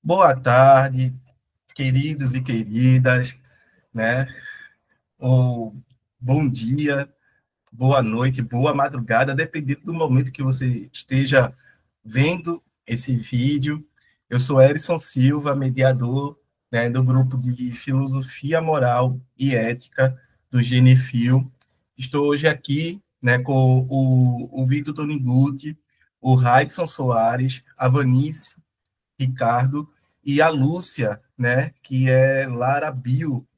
Boa tarde, queridos e queridas, né? Ou bom dia, boa noite, boa madrugada, dependendo do momento que você esteja vendo esse vídeo. Eu sou Erison Silva, mediador, né, do grupo de Filosofia, Moral e Ética do Genefil. Estou hoje aqui, né, com o Vitor Toniguchi, o Raidson Soares, a Vanice Ricardo e a Lúcia, né, que é Lara Bio,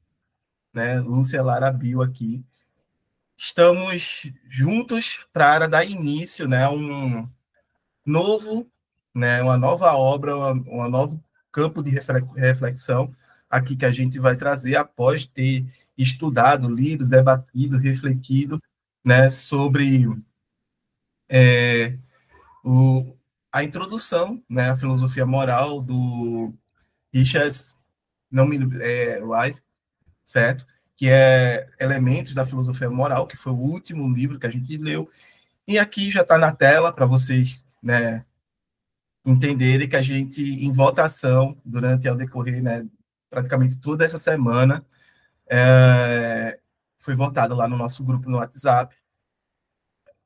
né, Lúcia Lara Bio aqui. Estamos juntos para dar início, né, um novo, né, uma nova obra, uma novo campo de reflexão aqui que a gente vai trazer após ter estudado, lido, debatido, refletido, né, sobre o, a introdução, né, à filosofia moral do Richard não me Rice, certo? Que é Elementos da Filosofia Moral, que foi o último livro que a gente leu. E aqui já está na tela para vocês, né, entenderem que a gente, em votação, durante ao decorrer, né, praticamente toda essa semana, foi votado lá no nosso grupo no WhatsApp,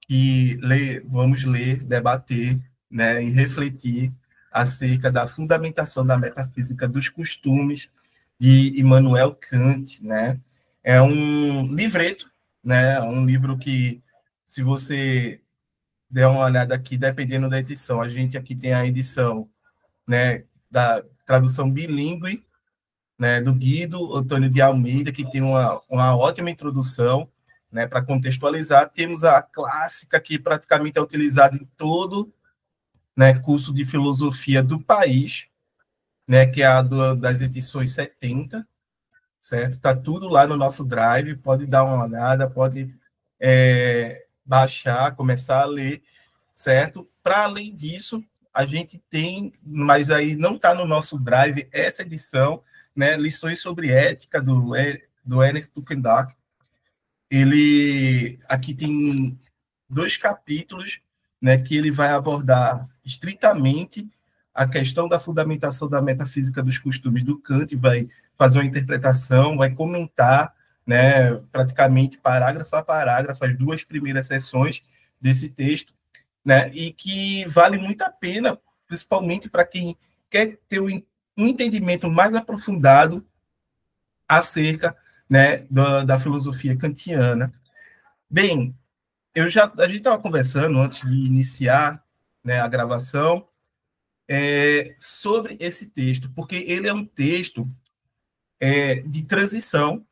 que vamos ler, debater, né, e refletir acerca da fundamentação da metafísica dos costumes de Immanuel Kant, né? É um livreto, né? Um livro que, se você der uma olhada aqui, dependendo da edição, a gente aqui tem a edição, né, da tradução bilíngue, né, do Guido Antônio de Almeida, que tem uma ótima introdução, né, para contextualizar. Temos a clássica, que praticamente é utilizada em todo, né, curso de filosofia do país, né, que é a das edições 70, certo? Está tudo lá no nosso Drive, pode dar uma olhada, pode baixar, começar a ler, certo? Para além disso, a gente tem, mas aí não está no nosso Drive, essa edição, né, Lições sobre Ética, do Ernest Tugendhat. Ele, aqui tem 2 capítulos, né, que ele vai abordar estritamente a questão da fundamentação da metafísica dos costumes do Kant, vai fazer uma interpretação, vai comentar, né, praticamente parágrafo a parágrafo, as 2 primeiras seções desse texto, né, e que vale muito a pena, principalmente para quem quer ter um entendimento mais aprofundado acerca, né, da filosofia kantiana. Bem, a gente estava conversando antes de iniciar, né, a gravação, sobre esse texto, porque ele é um texto de transição,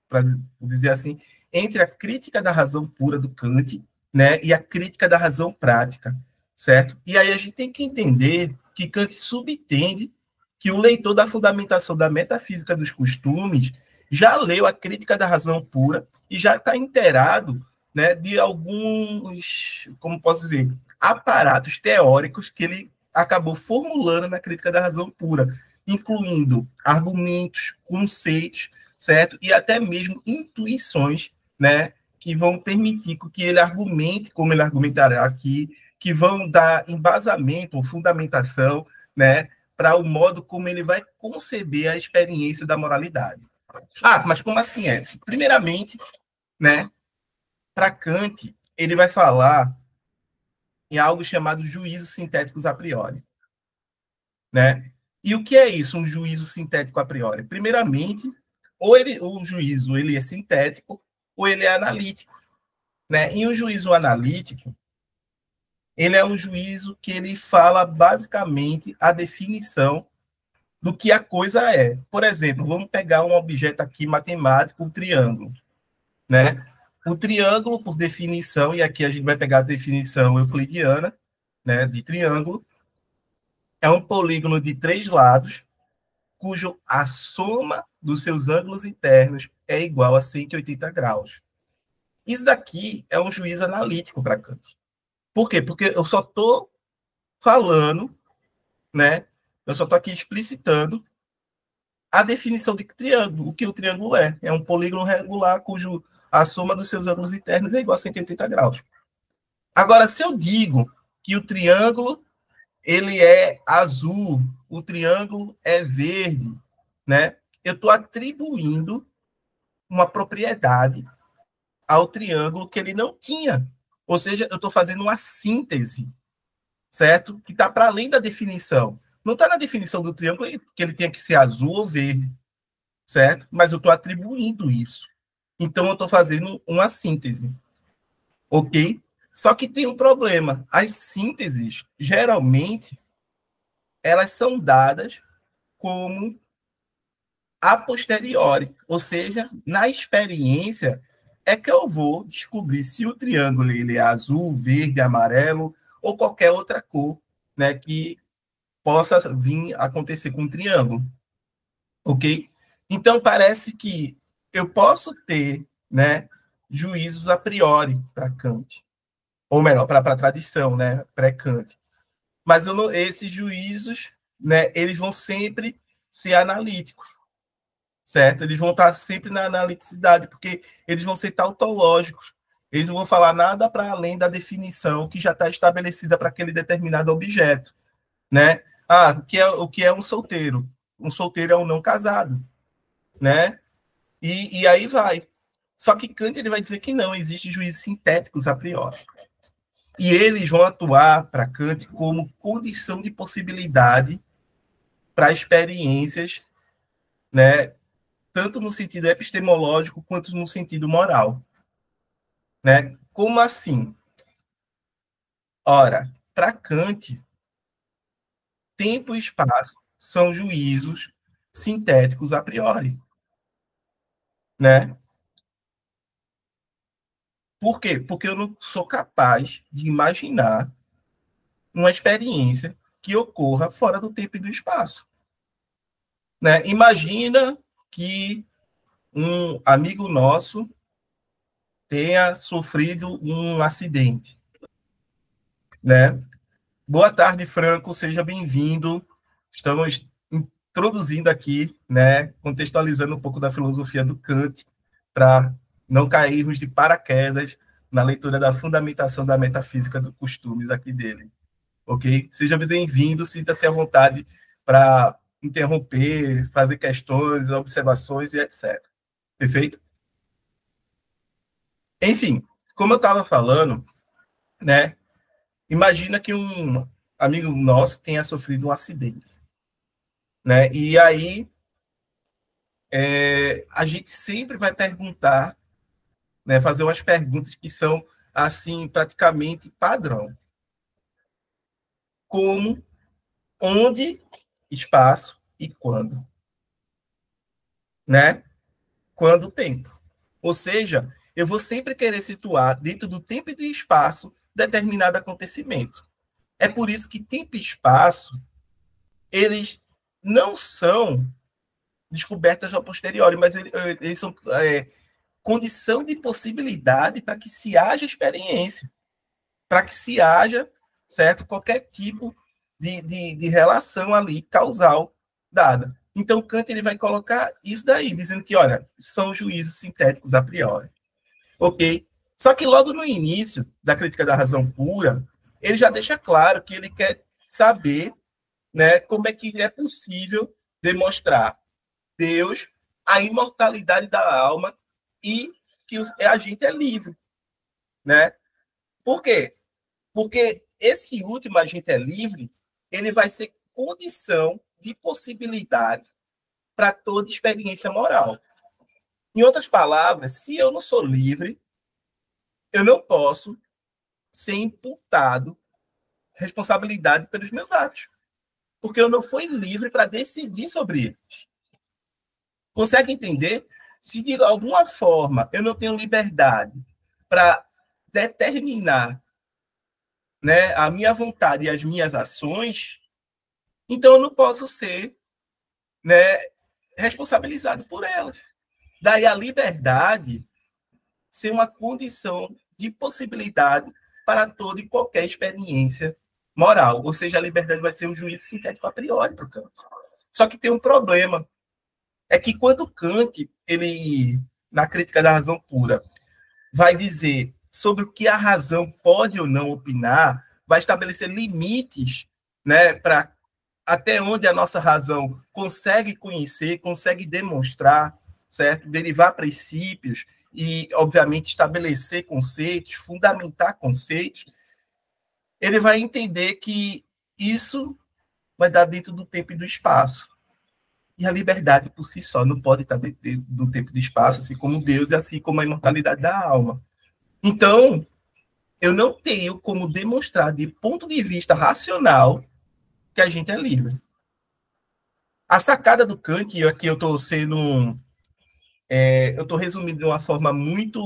para dizer assim, entre a crítica da razão pura do Kant, né, e a crítica da razão prática, certo? E aí a gente tem que entender que Kant subentende que o leitor da fundamentação da metafísica dos costumes já leu a crítica da razão pura e já está inteirado, né, de alguns, como posso dizer, aparatos teóricos que ele acabou formulando na crítica da razão pura, incluindo argumentos, conceitos, certo? E até mesmo intuições, né, que vão permitir que ele argumente, como ele argumentará aqui, que vão dar embasamento ou fundamentação, né, para o modo como ele vai conceber a experiência da moralidade. Ah, mas como assim é? Primeiramente, né, para Kant, ele vai falar em algo chamado juízos sintéticos a priori, né? E o que é isso, um juízo sintético a priori? Primeiramente, o juízo ele é sintético ou ele é analítico, né? E o juízo analítico, ele é um juízo que ele fala basicamente a definição do que a coisa é. Por exemplo, vamos pegar um objeto aqui matemático, um triângulo, né? O triângulo, por definição, e aqui a gente vai pegar a definição euclidiana, né, de triângulo, é um polígono de 3 lados, cujo a soma dos seus ângulos internos é igual a 180 graus. Isso daqui é um juízo analítico para Kant. Por quê? Porque eu só estou falando, né? Eu só estou aqui explicitando a definição de triângulo, o que o triângulo é. É um polígono regular cujo a soma dos seus ângulos internos é igual a 180 graus. Agora, se eu digo que o triângulo ele é azul, o triângulo é verde, né? Eu estou atribuindo uma propriedade ao triângulo que ele não tinha. Ou seja, eu estou fazendo uma síntese, certo? Que está para além da definição. Não está na definição do triângulo que ele tenha que ser azul ou verde, certo? Mas eu estou atribuindo isso. Então, eu estou fazendo uma síntese, ok? Só que tem um problema. As sínteses, geralmente, elas são dadas como a posteriori, ou seja, na experiência é que eu vou descobrir se o triângulo ele é azul, verde, amarelo ou qualquer outra cor, né, que possa vir a acontecer com o triângulo, ok? Então parece que eu posso ter, né, juízos a priori para Kant, ou melhor, para a tradição, né, pré-Kant. Mas eu não, esses juízos, né, eles vão sempre ser analíticos, certo? Eles vão estar sempre na analiticidade, porque eles vão ser tautológicos. Eles não vão falar nada para além da definição que já está estabelecida para aquele determinado objeto, né? Ah, o que é um solteiro? Um solteiro é um não casado, né? E aí vai. Só que Kant ele vai dizer que não, existem juízes sintéticos a priori. E eles vão atuar para Kant como condição de possibilidade para experiências, né, tanto no sentido epistemológico quanto no sentido moral, né? Como assim? Ora, para Kant, tempo e espaço são juízos sintéticos a priori, né? Por quê? Porque eu não sou capaz de imaginar uma experiência que ocorra fora do tempo e do espaço, né? Imagina que um amigo nosso tenha sofrido um acidente, né? Boa tarde, Franco, seja bem-vindo. Estamos introduzindo aqui, né, contextualizando um pouco da filosofia do Kant, para não cairmos de paraquedas na leitura da fundamentação da metafísica dos costumes aqui dele, ok? Seja bem-vindo, sinta-se à vontade para interromper, fazer questões, observações e etc. Perfeito? Enfim, como eu estava falando, né, imagina que um amigo nosso tenha sofrido um acidente, né? E aí a gente sempre vai perguntar, né, fazer umas perguntas que são assim praticamente padrão, como, onde, espaço e quando, né? Quando o tempo. Ou seja, eu vou sempre querer situar dentro do tempo e do espaço determinado acontecimento. É por isso que tempo e espaço eles não são descobertas a posteriori, mas eles são condição de possibilidade para que se haja experiência, para que se haja, certo, qualquer tipo de relação ali causal dada. Então, Kant ele vai colocar isso daí, dizendo que, olha, são juízos sintéticos a priori. Ok? Só que logo no início da crítica da razão pura, ele já deixa claro que ele quer saber, né, como é que é possível demonstrar Deus, a imortalidade da alma e que a gente é livre, né? Por quê? Porque esse último a gente é livre, ele vai ser condição de possibilidade para toda experiência moral. Em outras palavras, se eu não sou livre, eu não posso ser imputado responsabilidade pelos meus atos, porque eu não fui livre para decidir sobre eles. Consegue entender? Se de alguma forma eu não tenho liberdade para determinar, né, a minha vontade e as minhas ações, então eu não posso ser, né, responsabilizado por elas. Daí a liberdade ser uma condição de possibilidade para toda e qualquer experiência moral. Ou seja, a liberdade vai ser um juízo sintético a priori para o Kant. Só que tem um problema. É que quando Kant, ele, na crítica da razão pura, vai dizer sobre o que a razão pode ou não opinar, vai estabelecer limites, né, para até onde a nossa razão consegue conhecer, consegue demonstrar, certo? Derivar princípios e, obviamente, estabelecer conceitos, fundamentar conceitos, ele vai entender que isso vai dar dentro do tempo e do espaço. E a liberdade por si só não pode estar dentro do tempo e do espaço, assim como Deus e assim como a imortalidade da alma. Então, eu não tenho como demonstrar, de ponto de vista racional, que a gente é livre. A sacada do Kant, e aqui eu estou sendo. Eu estou resumindo de uma forma muito.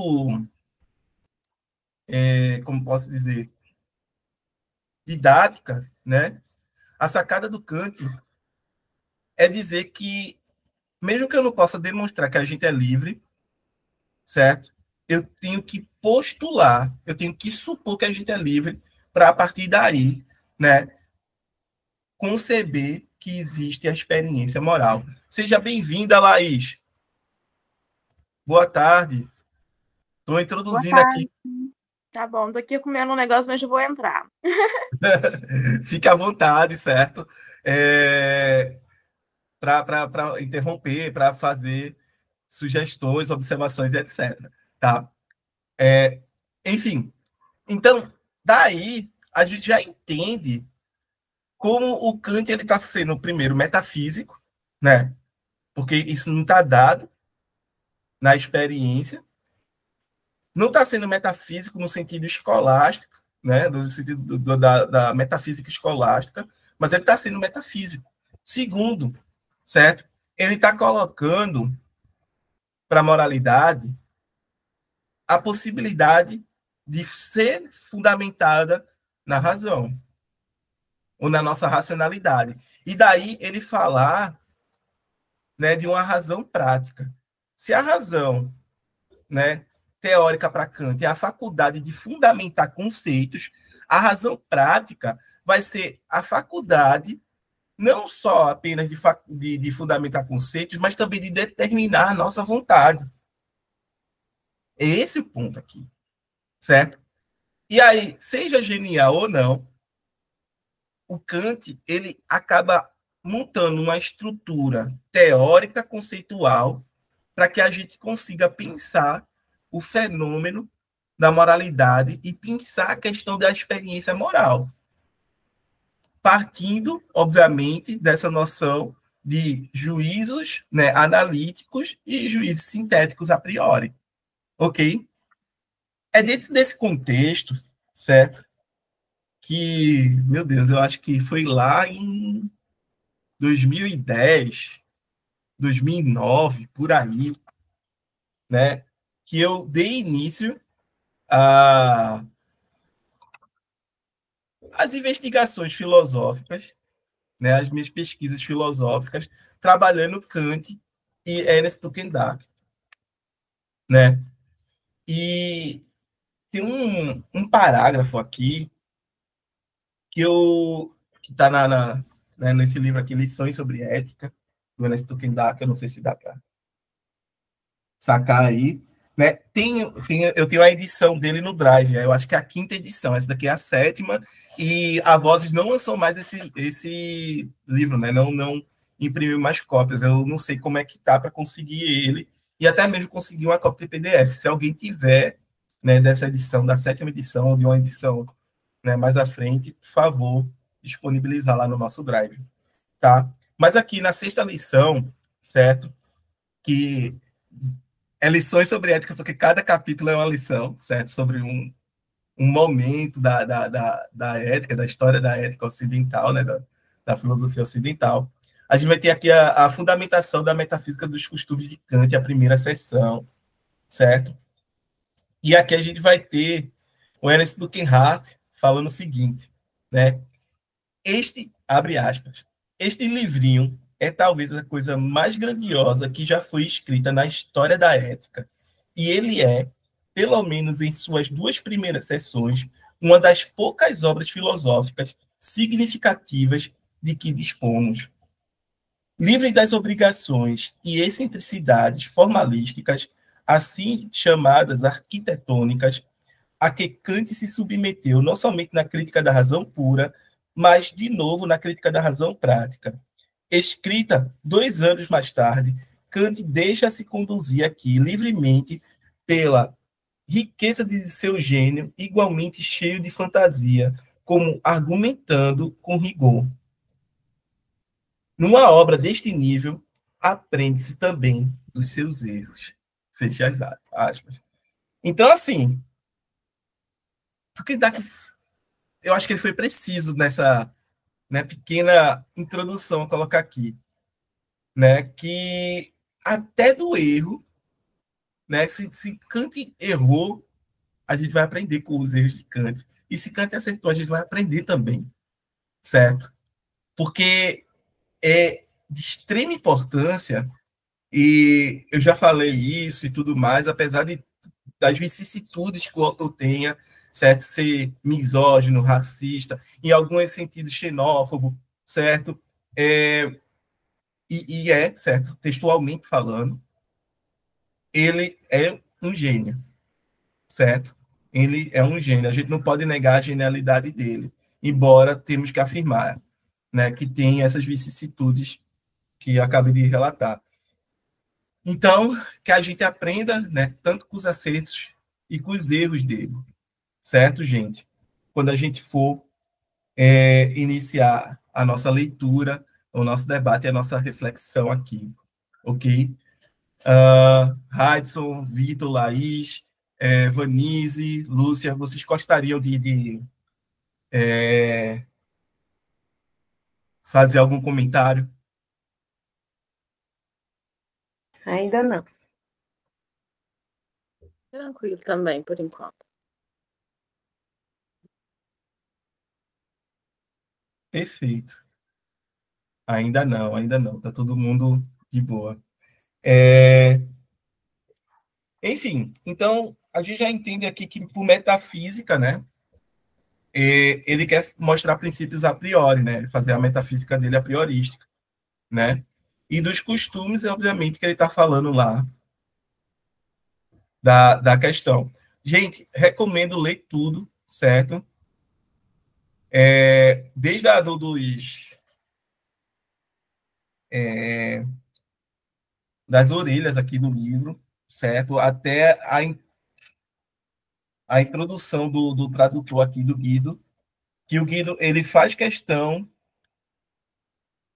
Como posso dizer? Didática, né? A sacada do Kant é dizer que, mesmo que eu não possa demonstrar que a gente é livre, certo? Eu tenho que postular, eu tenho que supor que a gente é livre para, a partir daí, né, conceber que existe a experiência moral. Seja bem-vinda, Laís. Boa tarde. Estou Boa introduzindo aqui. tarde. Tá bom, tô aqui comendo um negócio, mas eu vou entrar. Fique à vontade, certo? Para interromper, para fazer sugestões, observações, etc. Tá? Enfim, então, daí a gente já entende como o Kant está sendo, primeiro, metafísico, né? Porque isso não está dado na experiência, não está sendo metafísico no sentido escolástico, né? No sentido da metafísica escolástica, mas ele está sendo metafísico. Segundo, certo? Ele está colocando para a moralidade a possibilidade de ser fundamentada na razão ou na nossa racionalidade. E daí ele falar, né, de uma razão prática. Se a razão, né, teórica para Kant é a faculdade de fundamentar conceitos, a razão prática vai ser a faculdade não só apenas de fundamentar conceitos, mas também de determinar a nossa vontade. É esse o ponto aqui, certo? E aí, seja genial ou não, o Kant ele acaba montando uma estrutura teórica conceitual para que a gente consiga pensar o fenômeno da moralidade e pensar a questão da experiência moral, partindo, obviamente, dessa noção de juízos, né, analíticos e juízos sintéticos a priori, ok? É dentro desse contexto, certo? Que, meu Deus, eu acho que foi lá em 2010, 2009, por aí, né? Que eu dei início a, às investigações filosóficas, né? As minhas pesquisas filosóficas, trabalhando Kant e Ernest Duyckendorf, né? E tem um parágrafo aqui que está né, nesse livro aqui, Lições sobre Ética, do Ernest Duyckendorf, que eu não sei se dá para sacar aí, né? Eu tenho a edição dele no Drive, eu acho que é a quinta edição, essa daqui é a sétima, e a Vozes não lançou mais esse livro, né? Não imprimiu mais cópias, eu não sei como é que tá para conseguir ele, e até mesmo conseguir uma cópia de PDF. Se alguém tiver, né, dessa edição, da sétima edição, ou de uma edição, né, mais à frente, por favor, disponibilizar lá no nosso Drive, tá? Mas aqui na sexta lição, certo? Que é lições sobre ética, porque cada capítulo é uma lição, certo? Sobre um momento da ética, da história da ética ocidental, né? Da filosofia ocidental. A gente vai ter aqui a fundamentação da metafísica dos costumes de Kant, a primeira sessão, certo? E aqui a gente vai ter o Ernest Duyckendorf falando o seguinte, né? Abre aspas, este livrinho é talvez a coisa mais grandiosa que já foi escrita na história da ética. E ele é, pelo menos em suas duas primeiras sessões, uma das poucas obras filosóficas significativas de que dispomos. Livre das obrigações e excentricidades formalísticas, assim chamadas arquitetônicas, a que Kant se submeteu não somente na crítica da razão pura, mas, de novo, na Crítica da Razão Prática, escrita 2 anos mais tarde, Kant deixa-se conduzir aqui livremente pela riqueza de seu gênio, igualmente cheio de fantasia, como argumentando com rigor. Numa obra deste nível, aprende-se também dos seus erros. Fecha as aspas. Então, assim, eu acho que ele foi preciso nessa, né, pequena introdução a colocar aqui, né, que até do erro, né, se Kant errou, a gente vai aprender com os erros de Kant. E se Kant acertou, a gente vai aprender também, certo? Porque é de extrema importância, e eu já falei isso e tudo mais, apesar das vicissitudes que o autor tenha, certo? Ser misógino, racista, em alguns sentidos xenófobo, certo? Certo? Textualmente falando, ele é um gênio, certo? Ele é um gênio. A gente não pode negar a genialidade dele, embora temos que afirmar, né, que tem essas vicissitudes que eu acabei de relatar. Então, que a gente aprenda, né, tanto com os acertos e com os erros dele, certo, gente? Quando a gente for iniciar a nossa leitura, o nosso debate, a nossa reflexão aqui, ok? Hudson, Vitor, Laís, Vanise, Lúcia, vocês gostariam de fazer algum comentário? Ainda não. Tranquilo também, por enquanto. Perfeito. Ainda não, ainda não. Tá todo mundo de boa. Enfim, então a gente já entende aqui que por metafísica, né, ele quer mostrar princípios a priori, né, fazer a metafísica dele a priorística, né, e dos costumes, obviamente, que ele está falando lá da questão. Gente, recomendo ler tudo, certo? Desde das orelhas aqui do livro, certo? Até a introdução do tradutor aqui, do Guido, que o Guido ele faz questão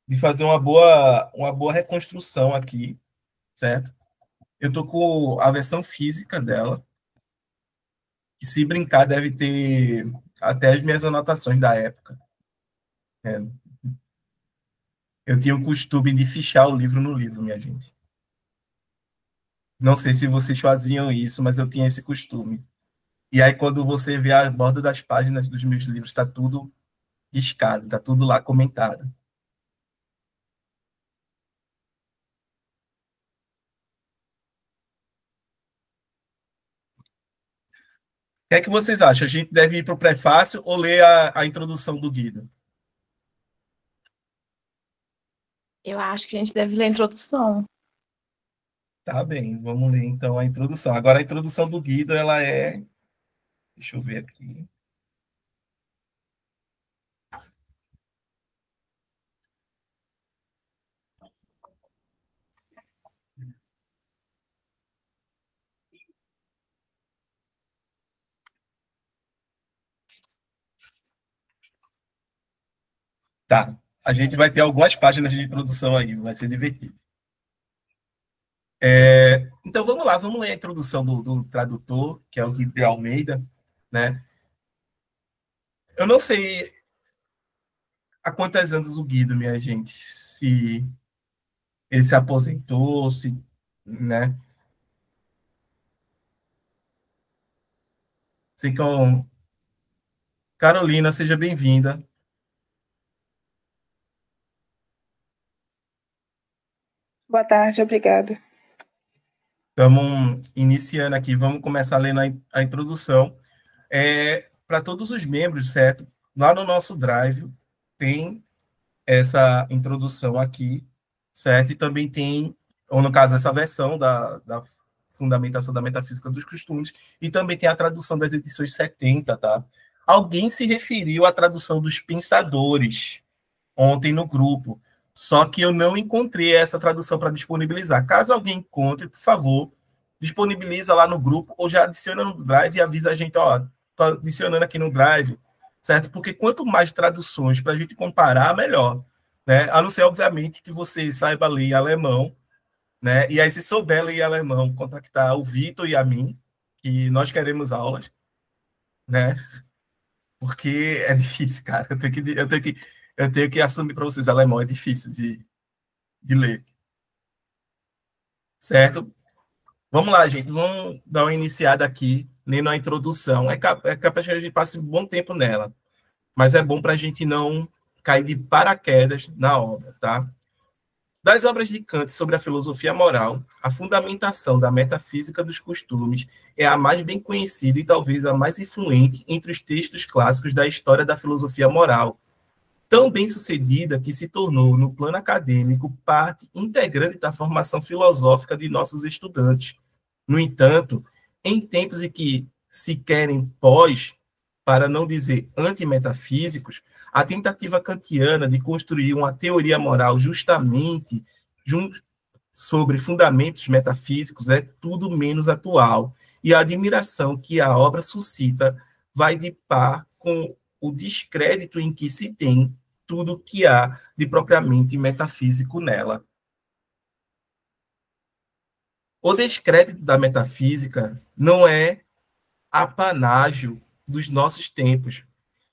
de fazer uma boa reconstrução aqui, certo? Eu tô com a versão física dela, que se brincar deve ter até as minhas anotações da época. Eu tinha o costume de fichar o livro no livro, minha gente. Não sei se vocês faziam isso, mas eu tinha esse costume. E aí, quando você vê a borda das páginas dos meus livros, está tudo riscado, está tudo lá comentado. O que é que vocês acham? A gente deve ir para o prefácio ou ler a introdução do Guido? Eu acho que a gente deve ler a introdução. Tá bem, vamos ler então a introdução. Agora, a introdução do Guido, ela é. Deixa eu ver aqui. Tá. A gente vai ter algumas páginas de introdução aí, vai ser divertido. Então vamos lá, vamos ler a introdução do tradutor, que é o Guido de Almeida, né? Eu não sei há quantos anos o Guido, minha gente, se ele se aposentou, se, né? Sei que Carolina, seja bem-vinda. Boa tarde, obrigada. Estamos iniciando aqui, vamos começar lendo a introdução. Para todos os membros, certo? Lá no nosso Drive tem essa introdução aqui, certo? E também tem, ou no caso, essa versão da fundamentação da metafísica dos costumes, e também tem a tradução das edições 70, tá? Alguém se referiu à tradução dos pensadores ontem no grupo, só que eu não encontrei essa tradução para disponibilizar. Caso alguém encontre, por favor, disponibiliza lá no grupo ou já adiciona no Drive e avisa a gente, ó, tô adicionando aqui no Drive, certo? Porque quanto mais traduções para a gente comparar, melhor, né? A não ser, obviamente, que você saiba ler alemão, né? E aí, se souber ler alemão, contactar o Vitor e a mim, que nós queremos aulas, né? Porque é difícil, cara. Eu tenho que assumir para vocês, alemão é difícil de ler, certo? Vamos lá, gente. Vamos dar uma iniciada aqui, lendo a introdução. É capaz que a gente passe um bom tempo nela, mas é bom para a gente não cair de paraquedas na obra, tá? Das obras de Kant sobre a filosofia moral, a fundamentação da metafísica dos costumes é a mais bem conhecida e talvez a mais influente entre os textos clássicos da história da filosofia moral, tão bem-sucedida que se tornou, no plano acadêmico, parte integrante da formação filosófica de nossos estudantes. No entanto, em tempos em que se querem pós, para não dizer antimetafísicos, a tentativa kantiana de construir uma teoria moral justamente sobre fundamentos metafísicos é tudo menos atual, e a admiração que a obra suscita vai de par com o descrédito em que se tem tudo que há de propriamente metafísico nela. O descrédito da metafísica não é apanágio dos nossos tempos.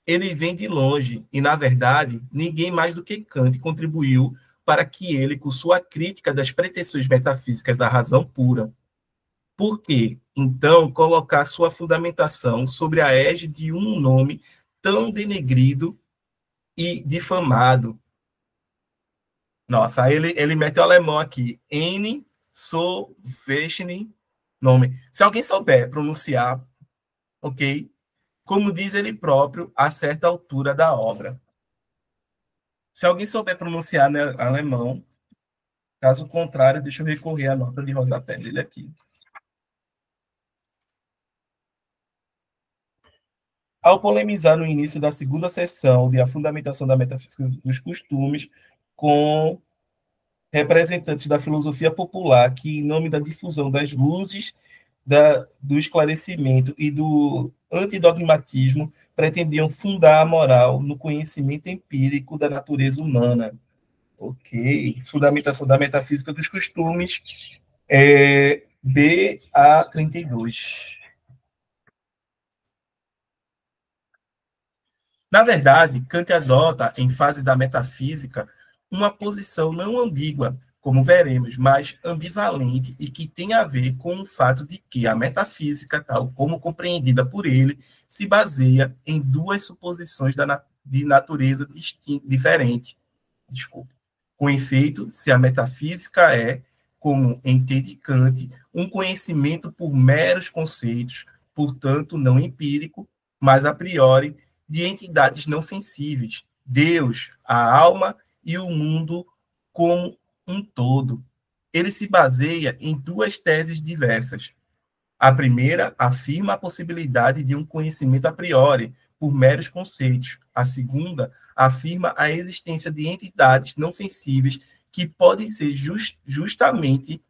Ele vem de longe, e, na verdade, ninguém mais do que Kant contribuiu para que ele, com sua crítica das pretensões metafísicas da razão pura. Por que, então, colocar sua fundamentação sobre a égide de um nome tão denegrido e difamado? Nossa, aí ele mete o alemão aqui. N. Sovechny, nome. Se alguém souber pronunciar, ok? Como diz ele próprio, a certa altura da obra. Se alguém souber pronunciar, né, alemão, caso contrário, deixa eu recorrer à nota de rodapé dele aqui. Ao polemizar no início da segunda sessão de A Fundamentação da Metafísica dos Costumes com representantes da filosofia popular que, em nome da difusão das luzes, do esclarecimento e do antidogmatismo, pretendiam fundar a moral no conhecimento empírico da natureza humana. Ok. Fundamentação da metafísica dos costumes, BA 32. Na verdade, Kant adota, em fase da metafísica, uma posição não ambígua, como veremos, mas ambivalente e que tem a ver com o fato de que a metafísica, tal como compreendida por ele, se baseia em duas suposições de natureza diferente. Desculpa. Com efeito, se a metafísica é, como entende Kant, um conhecimento por meros conceitos, portanto não empírico, mas a priori, de entidades não sensíveis, Deus, a alma e o mundo como um todo. Ele se baseia em duas teses diversas. A primeira afirma a possibilidade de um conhecimento a priori, por meros conceitos. A segunda afirma a existência de entidades não sensíveis que podem ser justamente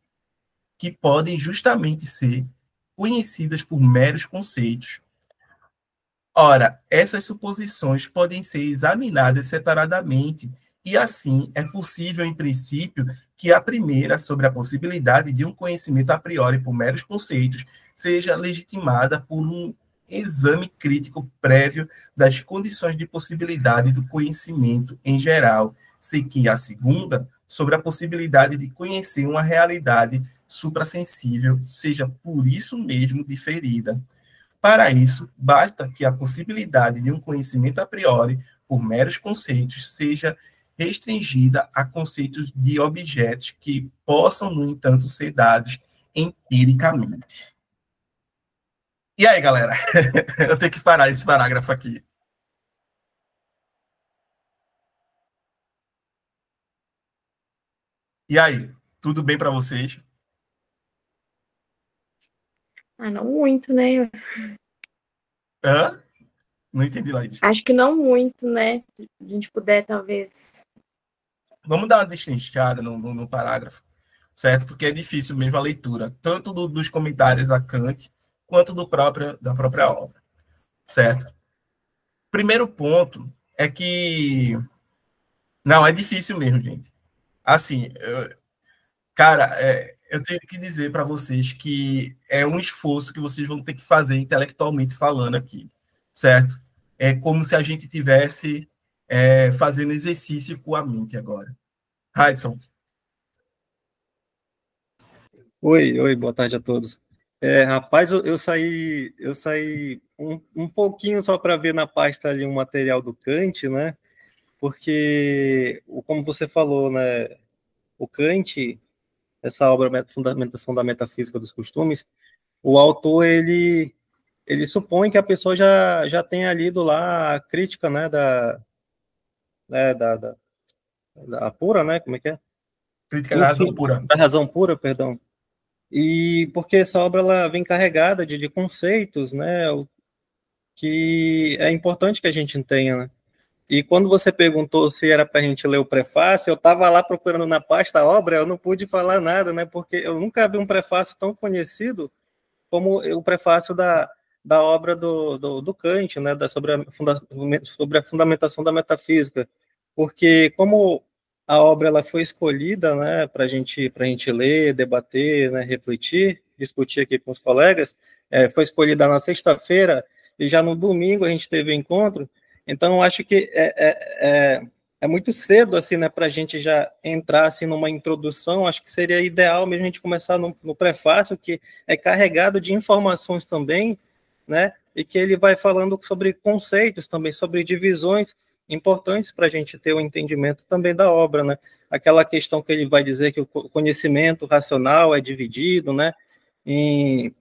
ser conhecidas por meros conceitos. Ora, essas suposições podem ser examinadas separadamente, e assim é possível, em princípio, que a primeira, sobre a possibilidade de um conhecimento a priori por meros conceitos, seja legitimada por um exame crítico prévio das condições de possibilidade do conhecimento em geral, sem que a segunda, sobre a possibilidade de conhecer uma realidade suprassensível, seja por isso mesmo diferida. Para isso, basta que a possibilidade de um conhecimento a priori, por meros conceitos, seja restringida a conceitos de objetos que possam, no entanto, ser dados empiricamente. E aí, galera? Eu tenho que parar esse parágrafo aqui. E aí, tudo bem para vocês? Ah, não muito, né? Hã? Não entendi, Laís. Acho que não muito, né? Se a gente puder, talvez. Vamos dar uma destrinchada no parágrafo, certo? Porque é difícil mesmo a leitura, tanto dos comentários a Kant, quanto da própria obra, certo? Primeiro ponto é que... Não, é difícil mesmo, gente. Assim, cara, eu tenho que dizer para vocês que é um esforço que vocês vão ter que fazer intelectualmente falando aqui, certo? É como se a gente tivesse fazendo exercício com a mente agora. Raidson. Oi, boa tarde a todos. Rapaz, eu saí um pouquinho só para ver na pasta ali um material do Kant, né? Porque, como você falou, né? O Kant, essa obra Fundamentação da Metafísica dos Costumes, o autor ele supõe que a pessoa já tenha lido lá a crítica, né? Da pura, né? Como é que é? Crítica da razão Enfim, pura. da razão pura, perdão. E porque essa obra ela vem carregada de conceitos, né, que é importante que a gente tenha, né? E quando você perguntou se era para a gente ler o prefácio, eu estava lá procurando na pasta a obra, eu não pude falar nada, né, porque eu nunca vi um prefácio tão conhecido como o prefácio da obra do Kant, né, sobre a fundamentação da metafísica, porque como a obra ela foi escolhida, né, para a gente ler, debater, né, refletir, discutir aqui com os colegas, foi escolhida na sexta-feira e já no domingo a gente teve o encontro, então acho que é muito cedo assim, né, para a gente já entrar assim numa introdução. Acho que seria ideal mesmo a gente começar no prefácio, que é carregado de informações também, né? E que ele vai falando sobre conceitos também, sobre divisões importantes para a gente ter o entendimento também da obra, né? Aquela questão que ele vai dizer que o conhecimento racional é dividido, né? Em,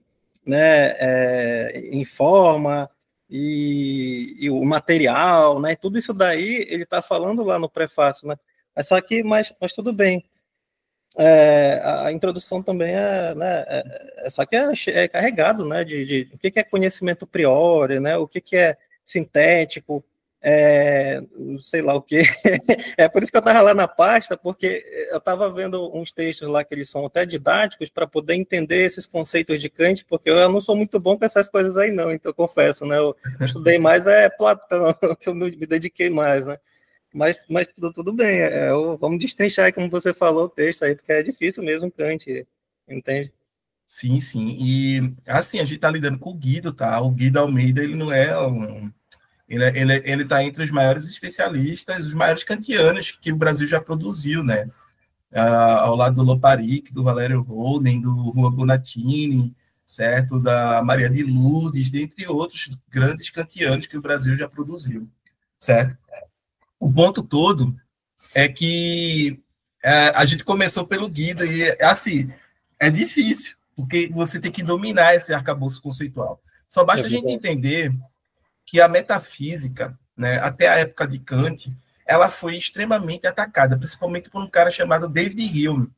em forma e o material, né? Tudo isso daí ele está falando lá no prefácio, né? Só que, mas tudo bem. A introdução também só que é carregado, né, de o que é conhecimento priori, né, o que é sintético, sei lá o que. É por isso que eu estava lá na pasta, porque eu estava vendo uns textos lá que eles são até didáticos para poder entender esses conceitos de Kant, porque eu não sou muito bom com essas coisas aí não, então eu confesso, né, eu estudei mais Platão, que eu me dediquei mais, né. Mas tudo bem, vamos destrinchar aí, como você falou, o texto aí, porque é difícil mesmo, Kant, entende? Sim, sim. E, assim, a gente está lidando com o Guido, tá? O Guido Almeida, ele não é um... Ele tá entre os maiores especialistas, os maiores kantianos que o Brasil já produziu, né? Ao lado do Loparic, do Valério Holden, do Juan Bonatini, certo? Da Maria de Lourdes, dentre outros grandes kantianos que o Brasil já produziu, certo? O ponto todo é que a gente começou pelo Guido e, assim, é difícil, porque você tem que dominar esse arcabouço conceitual. Só basta a gente entender que a metafísica, né, até a época de Kant, ela foi extremamente atacada, principalmente por um cara chamado David Hume,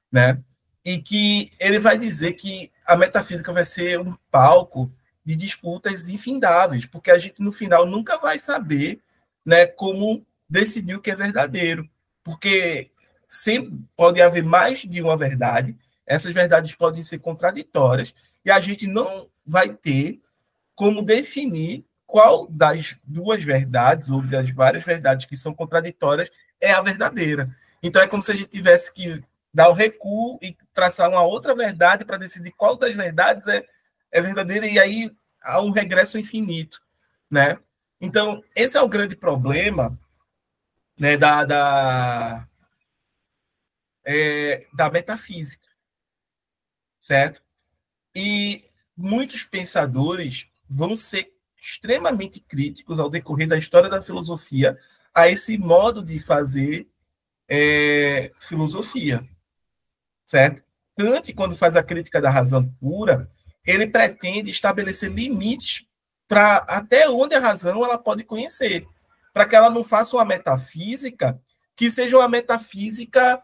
né? E que ele vai dizer que a metafísica vai ser um palco de disputas infindáveis, porque a gente no final nunca vai saber, né, como decidir o que é verdadeiro, porque sempre pode haver mais de uma verdade, essas verdades podem ser contraditórias e a gente não vai ter como definir qual das duas verdades ou das várias verdades que são contraditórias é a verdadeira. Então é como se a gente tivesse que dar um recuo e traçar uma outra verdade para decidir qual das verdades é verdadeira, e aí há um regresso infinito, né? Então, esse é o grande problema, né, da metafísica, certo? E muitos pensadores vão ser extremamente críticos ao decorrer da história da filosofia a esse modo de fazer filosofia, certo? Kant, quando faz a crítica da razão pura, ele pretende estabelecer limites para até onde a razão ela pode conhecer, para que ela não faça uma metafísica que seja uma metafísica,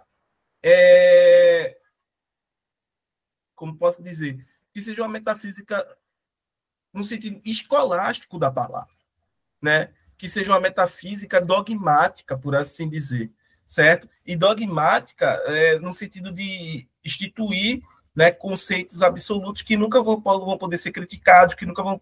como posso dizer, que seja uma metafísica no sentido escolástico da palavra, né, que seja uma metafísica dogmática, por assim dizer, certo? E dogmática no sentido de instituir, né, conceitos absolutos que nunca vão poder ser criticados, que nunca vão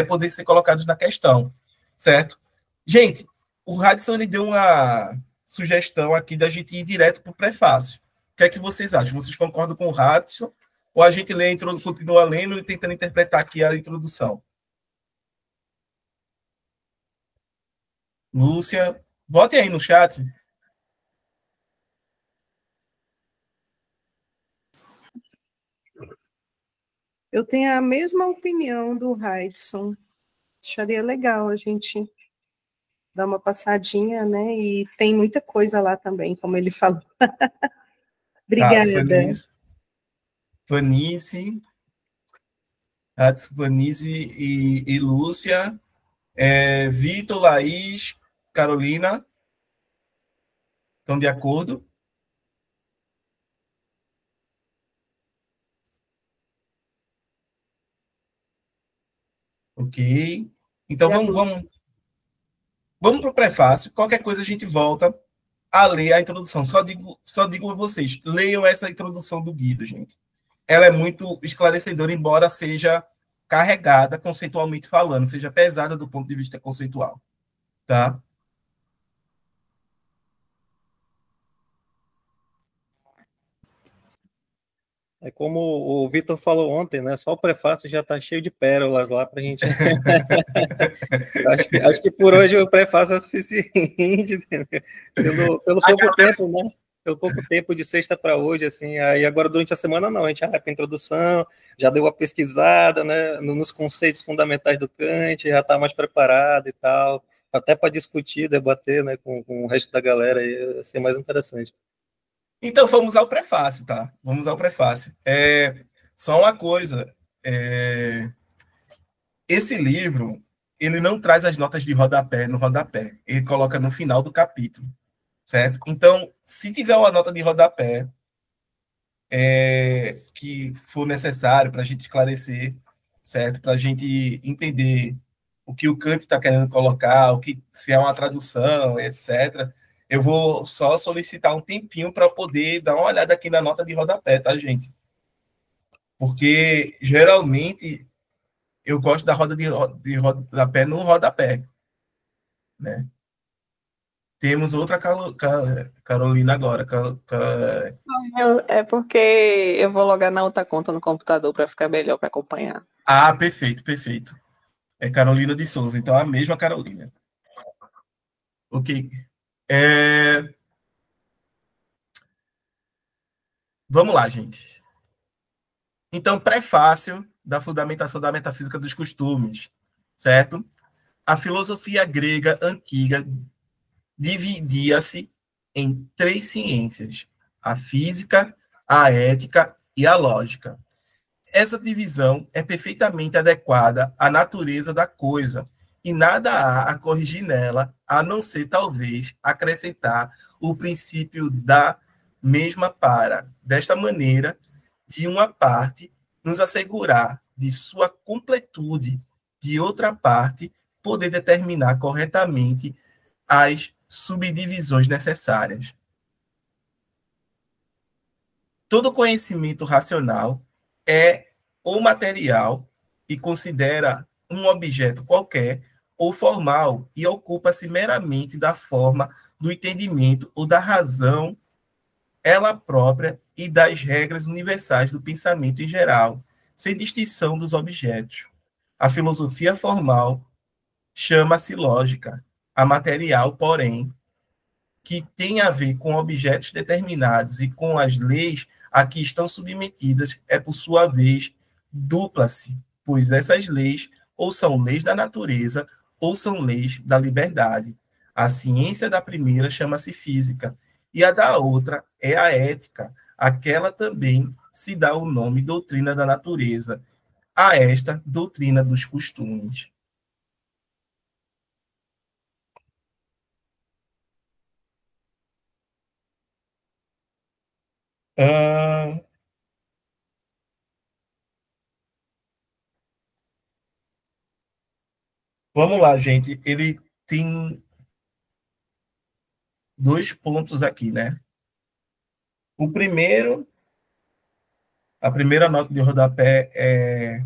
poder ser colocados na questão, certo? Gente, o Radisson ele deu uma sugestão aqui da gente ir direto para o prefácio. O que é que vocês acham? Vocês concordam com o Radisson? Ou a gente continua lendo e tentando interpretar aqui a introdução? Lúcia, vote aí no chat. Eu tenho a mesma opinião do Raidson. Acharia legal a gente dar uma passadinha, né? E tem muita coisa lá também, como ele falou. Tá, Obrigada. Vanice, Vanice e Lúcia, Vitor, Laís, Carolina, estão de acordo? Ok. Então vamos para o prefácio. Qualquer coisa a gente volta a ler a introdução. Só digo a vocês, leiam essa introdução do Guido, gente. Ela é muito esclarecedora, embora seja carregada conceitualmente falando, seja pesada do ponto de vista conceitual, tá? É como o Vitor falou ontem, né? Só o prefácio já está cheio de pérolas lá para a gente. acho que por hoje o prefácio é suficiente, pelo pouco tempo, né? Pelo pouco tempo de sexta para hoje, assim. Aí agora durante a semana não, a gente já vai para a introdução, já deu uma pesquisada, né? Nos conceitos fundamentais do Kant, já está mais preparado e tal, até para discutir, debater, né? Com o resto da galera, ia ser mais interessante. Então, vamos ao prefácio, tá? Vamos ao prefácio. Só uma coisa. Esse livro, ele não traz as notas de rodapé no rodapé. Ele coloca no final do capítulo, certo? Então, se tiver uma nota de rodapé que for necessário para a gente esclarecer, certo? Para a gente entender o que o Kant está querendo colocar, se é uma tradução, etc. Eu vou só solicitar um tempinho para poder dar uma olhada aqui na nota de rodapé, tá, gente? Porque geralmente eu gosto da de rodapé no rodapé, né? Temos outra Carolina agora. É porque eu vou logar na outra conta no computador para ficar melhor para acompanhar. Ah, perfeito, perfeito. É Carolina de Souza, então a mesma Carolina. Ok. Vamos lá, gente. Então, prefácio da fundamentação da metafísica dos costumes, certo? A filosofia grega antiga dividia-se em três ciências: a física, a ética e a lógica. Essa divisão é perfeitamente adequada à natureza da coisa e nada há a corrigir nela, a não ser, talvez, acrescentar o princípio da mesma para, desta maneira, de uma parte, nos assegurar de sua completude, de outra parte, poder determinar corretamente as subdivisões necessárias. Todo conhecimento racional é ou material e considera um objeto qualquer, ou formal e ocupa-se meramente da forma do entendimento ou da razão ela própria e das regras universais do pensamento em geral, sem distinção dos objetos. A filosofia formal chama-se lógica. A material, porém, que tem a ver com objetos determinados e com as leis a que estão submetidas, é, por sua vez, dupla-se, pois essas leis ou são leis da natureza ou são leis da liberdade. A ciência da primeira chama-se física e a da outra é a ética. Aquela também se dá o nome doutrina da natureza, a esta doutrina dos costumes. Ah, Vamos lá, gente. Ele tem 2 pontos aqui, né? O primeiro, a primeira nota de rodapé é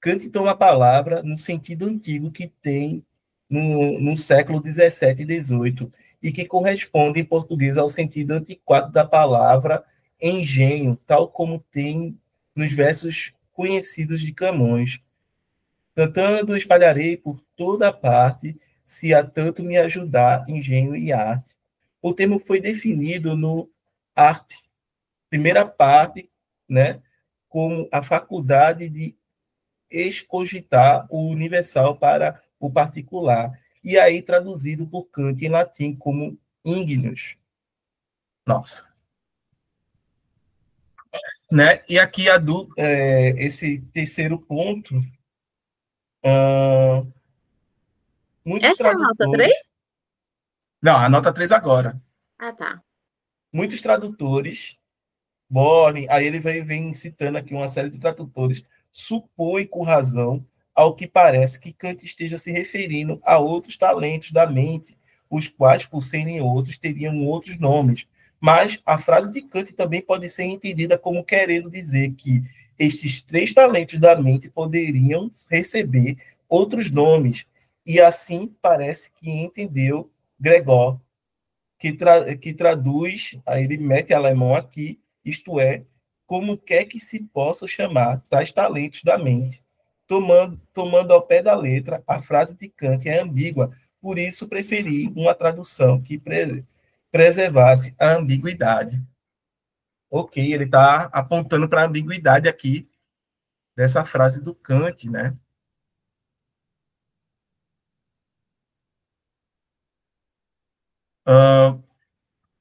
Kant toma a palavra no sentido antigo que tem no século 17 e 18 e que corresponde em português ao sentido antiquado da palavra engenho, tal como tem nos versos conhecidos de Camões. Cantando espalharei por toda parte, se a tanto me ajudar engenho e arte. O termo foi definido no arte, primeira parte, né, como a faculdade de excogitar o universal para o particular, e aí traduzido por Kant em latim como ignis. Nossa. Né? E aqui esse terceiro ponto, muitos Essa é a nota 3? tradutores... Não, a nota 3 agora. Ah, tá. Muitos tradutores, Borne, aí ele vem citando aqui uma série de tradutores, supõe com razão, ao que parece, que Kant esteja se referindo a outros talentos da mente, os quais, por serem outros, teriam outros nomes. Mas a frase de Kant também pode ser entendida como querendo dizer que estes 3 talentos da mente poderiam receber outros nomes. E assim parece que entendeu Gregor, que traduz, aí ele mete alemão aqui, isto é, como quer que se possa chamar tais talentos da mente. Tomando ao pé da letra, a frase de Kant é ambígua, por isso preferi uma tradução que preservasse a ambiguidade. Ok, ele está apontando para a ambiguidade aqui dessa frase do Kant, né?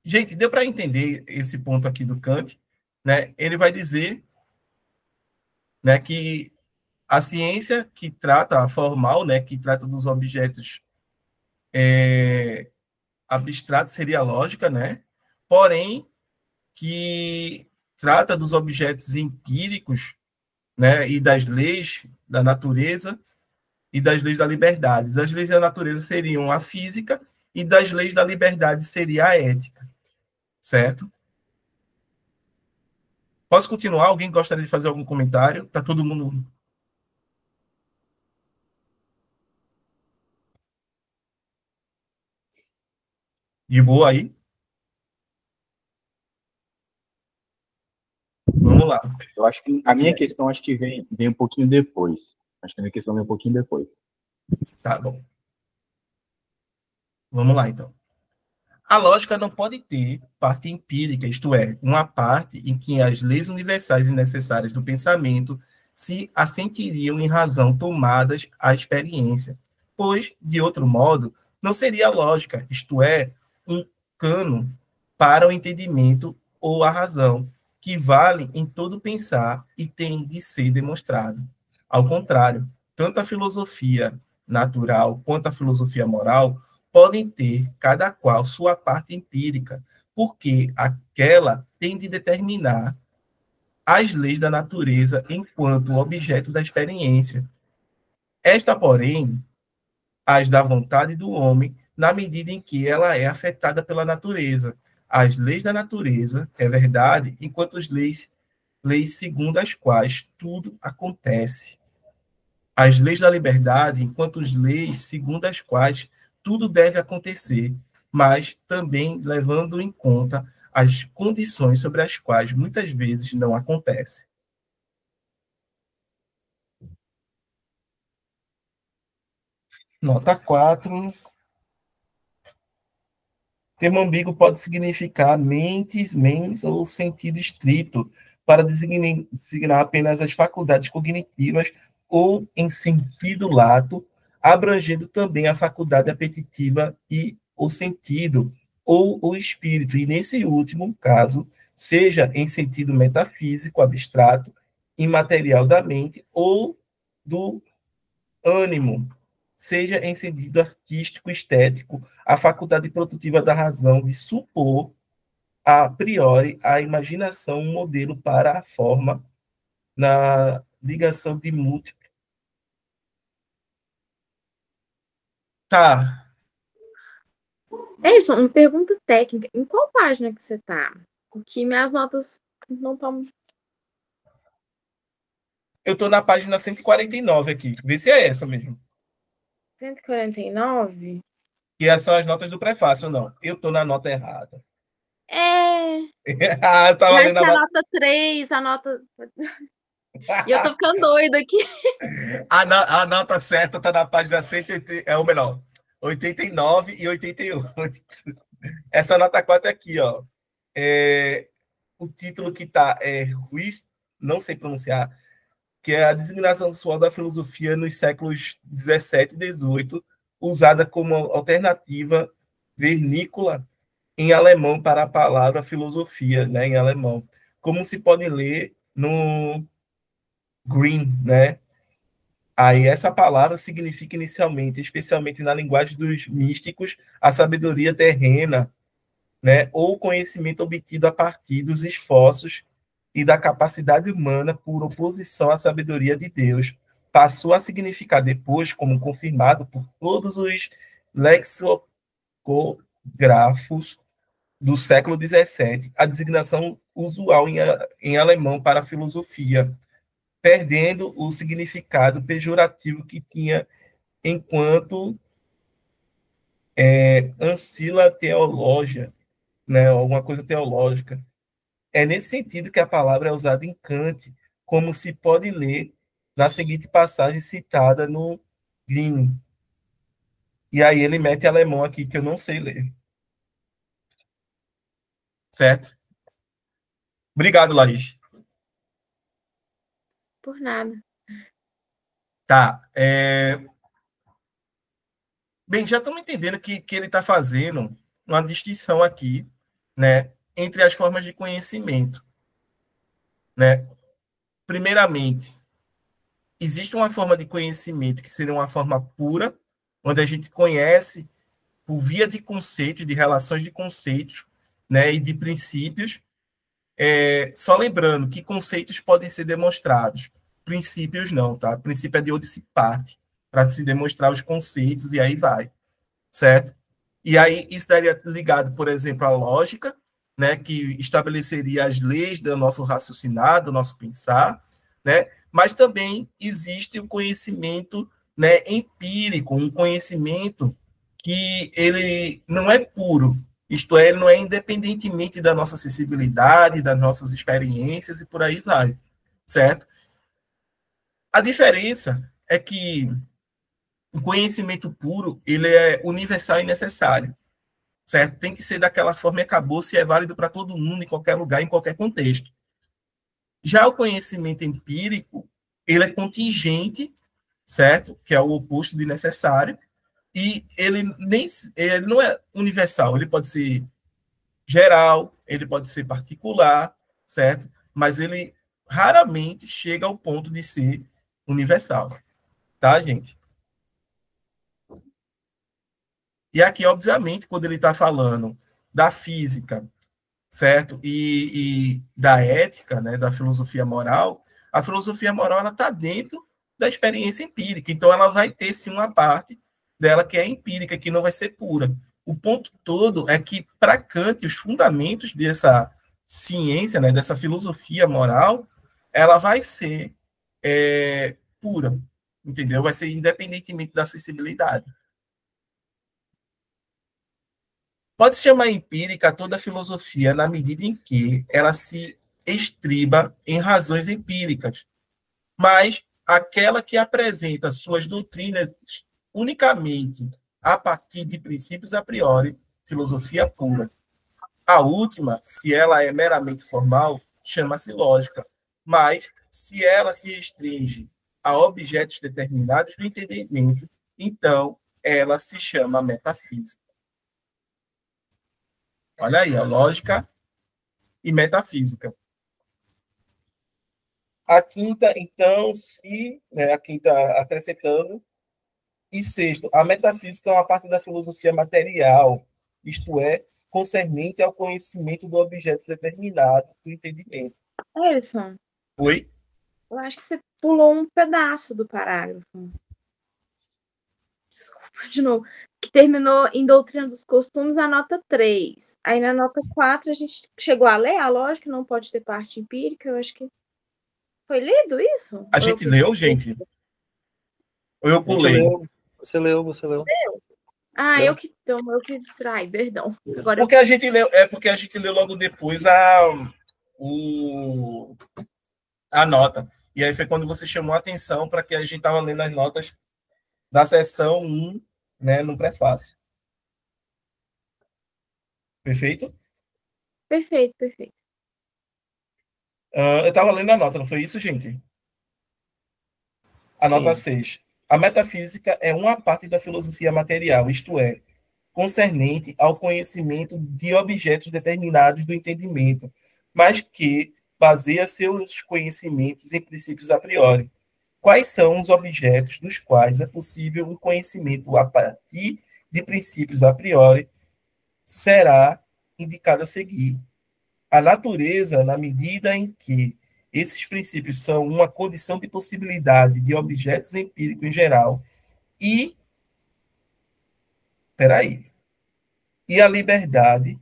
Gente, deu para entender esse ponto aqui do Kant, né? Ele vai dizer, né, que a ciência que trata, a formal, né, que trata dos objetos abstratos seria a lógica, né? Porém, que trata dos objetos empíricos, né, e das leis da natureza e das leis da liberdade. Das leis da natureza seriam a física e das leis da liberdade seria a ética, certo? Posso continuar? Alguém gostaria de fazer algum comentário? Tá todo mundo de boa aí? Vamos lá. Eu acho que a minha questão acho que vem um pouquinho depois. Acho que a minha questão vem um pouquinho depois. Tá bom. Vamos lá, então. A lógica não pode ter parte empírica, isto é, uma parte em que as leis universais e necessárias do pensamento se assentiriam em razão tomadas à experiência, pois, de outro modo, não seria lógica, isto é, um cano para o entendimento ou a razão, que vale em todo pensar e tem de ser demonstrado. Ao contrário, tanto a filosofia natural quanto a filosofia moral podem ter, cada qual, sua parte empírica, porque aquela tem de determinar as leis da natureza enquanto objeto da experiência. Esta, porém, as da vontade do homem, na medida em que ela é afetada pela natureza. As leis da natureza, é verdade, enquanto as leis segundo as quais tudo acontece. As leis da liberdade, enquanto as leis segundo as quais tudo deve acontecer, mas também levando em conta as condições sobre as quais muitas vezes não acontece. Nota 4. Termo ambíguo pode significar mens ou sentido estrito, para designar apenas as faculdades cognitivas, ou em sentido lato, abrangendo também a faculdade apetitiva e o sentido, ou o espírito, e nesse último caso, seja em sentido metafísico, abstrato, imaterial da mente, ou do ânimo, seja em sentido artístico, estético, a faculdade produtiva da razão de supor a priori a imaginação um modelo para a forma ligação de múltiplo. Tá. Edson, uma pergunta técnica. Em qual página que você tá? Porque minhas notas não estão... Eu estou na página 149 aqui. Vê se é essa mesmo. 149? Que são as notas do prefácio, não. Eu estou na nota errada. É... Ah, eu tava acho lendo que a nota 3, a nota... E eu tô ficando doida aqui. A nota certa está na página 180, ou melhor, 89 e 88. Essa nota 4 aqui, ó. O título que está é Ruiz, não sei pronunciar, que é a designação usual da filosofia nos séculos 17 e 18, usada como alternativa vernícula em alemão para a palavra filosofia, né, em alemão. Como se pode ler no Green, né? Aí essa palavra significa inicialmente, especialmente na linguagem dos místicos, a sabedoria terrena, né, ou o conhecimento obtido a partir dos esforços e da capacidade humana por oposição à sabedoria de Deus. Passou a significar depois, como confirmado por todos os lexicógrafos do século XVII, a designação usual em alemão para a filosofia, perdendo o significado pejorativo que tinha enquanto ancila teológia, né, alguma coisa teológica. É nesse sentido que a palavra é usada em Kant, como se pode ler na seguinte passagem citada no Green. E aí ele mete alemão aqui que eu não sei ler. Certo? Obrigado, Laís. Por nada. Tá. Bem, já estamos entendendo que ele está fazendo uma distinção aqui, né, entre as formas de conhecimento. Né? Primeiramente, existe uma forma de conhecimento que seria uma forma pura, onde a gente conhece por via de conceitos, de relações de conceitos, né, e de princípios. Só lembrando que conceitos podem ser demonstrados, princípios não, tá? Princípio é de onde se parte, para se demonstrar os conceitos, e aí vai, certo? E aí isso estaria ligado, por exemplo, à lógica, né, que estabeleceria as leis do nosso raciocinar, do nosso pensar, né? Mas também existe o conhecimento, né, empírico, um conhecimento que ele não é puro, isto é, ele não é independentemente da nossa acessibilidade, das nossas experiências e por aí vai, certo? A diferença é que o conhecimento puro, ele é universal e necessário, certo? Tem que ser daquela forma e acabou, se é válido para todo mundo, em qualquer lugar, em qualquer contexto. Já o conhecimento empírico, ele é contingente, certo? Que é o oposto de necessário, e ele não é universal, ele pode ser geral, ele pode ser particular, certo? Mas ele raramente chega ao ponto de ser universal, tá, gente? E aqui, obviamente, quando ele está falando da física, certo? E da ética, né, da filosofia moral, a filosofia moral ela está dentro da experiência empírica, então ela vai ter sim uma parte dela que é empírica, que não vai ser pura. O ponto todo é que para Kant os fundamentos dessa ciência, né, dessa filosofia moral, ela vai ser pura, entendeu? Vai ser independentemente da acessibilidade. Pode-se chamar empírica toda a filosofia na medida em que ela se estriba em razões empíricas, mas aquela que apresenta suas doutrinas unicamente a partir de princípios a priori, filosofia pura. A última, se ela é meramente formal, chama-se lógica, mas se ela se restringe a objetos determinados do entendimento, então ela se chama metafísica. Olha aí, a lógica e metafísica. A quinta, então, a quinta acrescentando, e sexto, a metafísica é uma parte da filosofia material, isto é, concernente ao conhecimento do objeto determinado, do entendimento. Edson, Oi? eu acho que você pulou um pedaço do parágrafo. Desculpa, de novo. Que terminou em doutrina dos costumes, a nota 3. Aí na nota 4 a gente chegou a ler a lógica, não pode ter parte empírica, eu acho que foi lido isso? A gente leu, gente? Ou eu pulei? Você leu. Ah, Leu. eu que distraí, perdão. Agora Porque a gente leu, porque a gente leu logo depois a nota. E aí foi quando você chamou a atenção para que a gente estava lendo as notas da seção 1, né, no prefácio. Perfeito? Perfeito. Eu estava lendo a nota, não foi isso, gente? A Sim. nota 6. A metafísica é uma parte da filosofia material, isto é, concernente ao conhecimento de objetos determinados do entendimento, mas que baseia seus conhecimentos em princípios a priori. Quais são os objetos dos quais é possível o conhecimento a partir de princípios a priori será indicado a seguir. A natureza, na medida em que esses princípios são uma condição de possibilidade de objetos empíricos em geral e e a liberdade,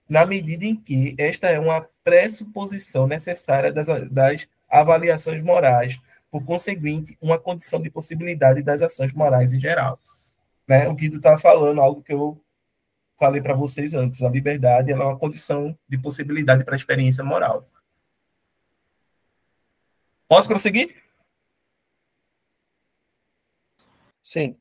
na medida em que esta é uma pressuposição necessária das avaliações morais, por conseguinte, uma condição de possibilidade das ações morais em geral. Né? O Guido está falando algo que eu falei para vocês antes. A liberdade ela é uma condição de possibilidade para a experiência moral. Posso prosseguir? Sim.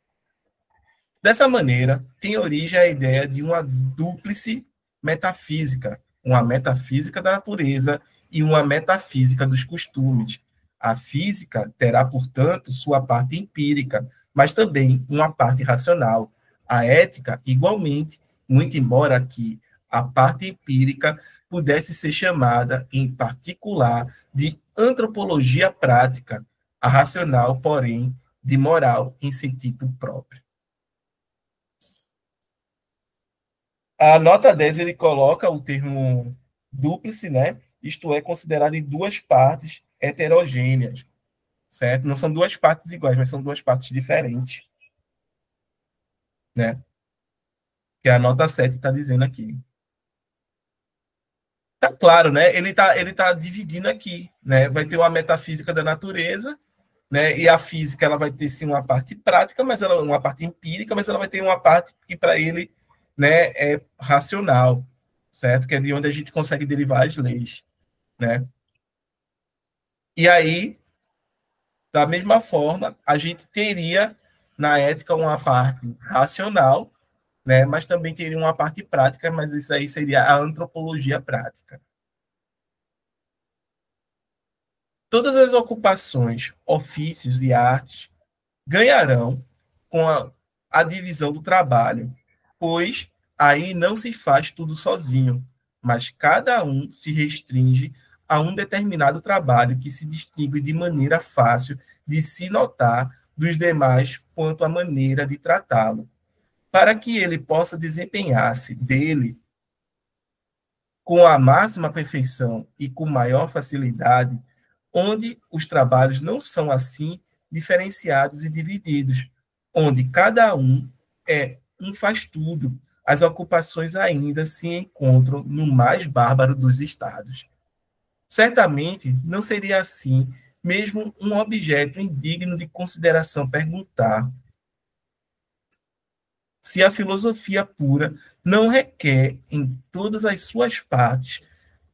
Dessa maneira, tem origem a ideia de uma dúplice metafísica, uma metafísica da natureza e uma metafísica dos costumes. A física terá, portanto, sua parte empírica, mas também uma parte racional. A ética, igualmente, muito embora aqui a parte empírica pudesse ser chamada, em particular, de antropologia prática, a racional, porém, de moral em sentido próprio. A nota 10 ele coloca o termo dúplice, né? Isto é, considerado em duas partes heterogêneas, certo? Não são duas partes iguais, mas são duas partes diferentes, né? Que a nota 7 está dizendo aqui. Tá claro, né? Ele tá dividindo aqui, né? Vai ter uma metafísica da natureza, né? E a física ela vai ter sim uma parte prática, mas ela uma parte empírica, mas ela vai ter uma parte que para ele, né, é racional, certo? Que é de onde a gente consegue derivar as leis, né? E aí, da mesma forma, a gente teria na ética uma parte racional, né? Mas também teria uma parte prática, mas isso aí seria a antropologia prática. Todas as ocupações, ofícios e artes ganharão com a divisão do trabalho, pois aí não se faz tudo sozinho, mas cada um se restringe a um determinado trabalho que se distingue de maneira fácil de se notar dos demais quanto à maneira de tratá-lo. Para que ele possa desempenhar-se dele com a máxima perfeição e com maior facilidade, onde os trabalhos não são assim diferenciados e divididos, onde cada um é um faz tudo, as ocupações ainda se encontram no mais bárbaro dos estados. Certamente não seria assim, mesmo um objeto indigno de consideração perguntar se a filosofia pura não requer em todas as suas partes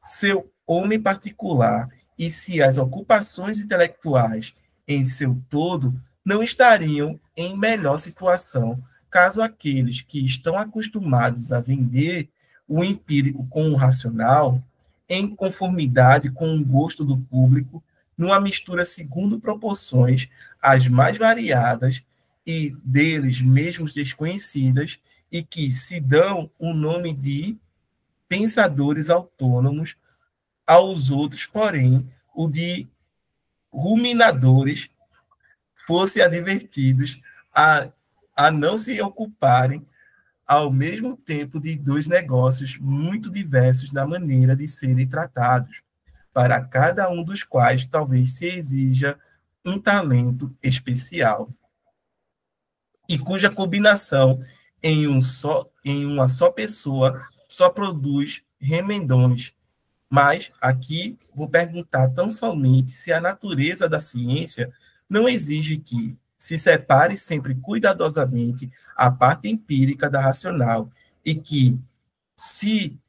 seu homem particular e se as ocupações intelectuais em seu todo não estariam em melhor situação caso aqueles que estão acostumados a vender o empírico com o racional, em conformidade com o gosto do público, numa mistura segundo proporções as mais variadas e deles mesmos desconhecidas, e que se dão o nome de pensadores autônomos, aos outros, porém, o de ruminadores, fossem advertidos a não se ocuparem ao mesmo tempo de dois negócios muito diversos na maneira de serem tratados, para cada um dos quais talvez se exija um talento especial e cuja combinação em uma só pessoa só produz remendões. Mas aqui vou perguntar tão somente se a natureza da ciência não exige que se separe sempre cuidadosamente a parte empírica da racional e que se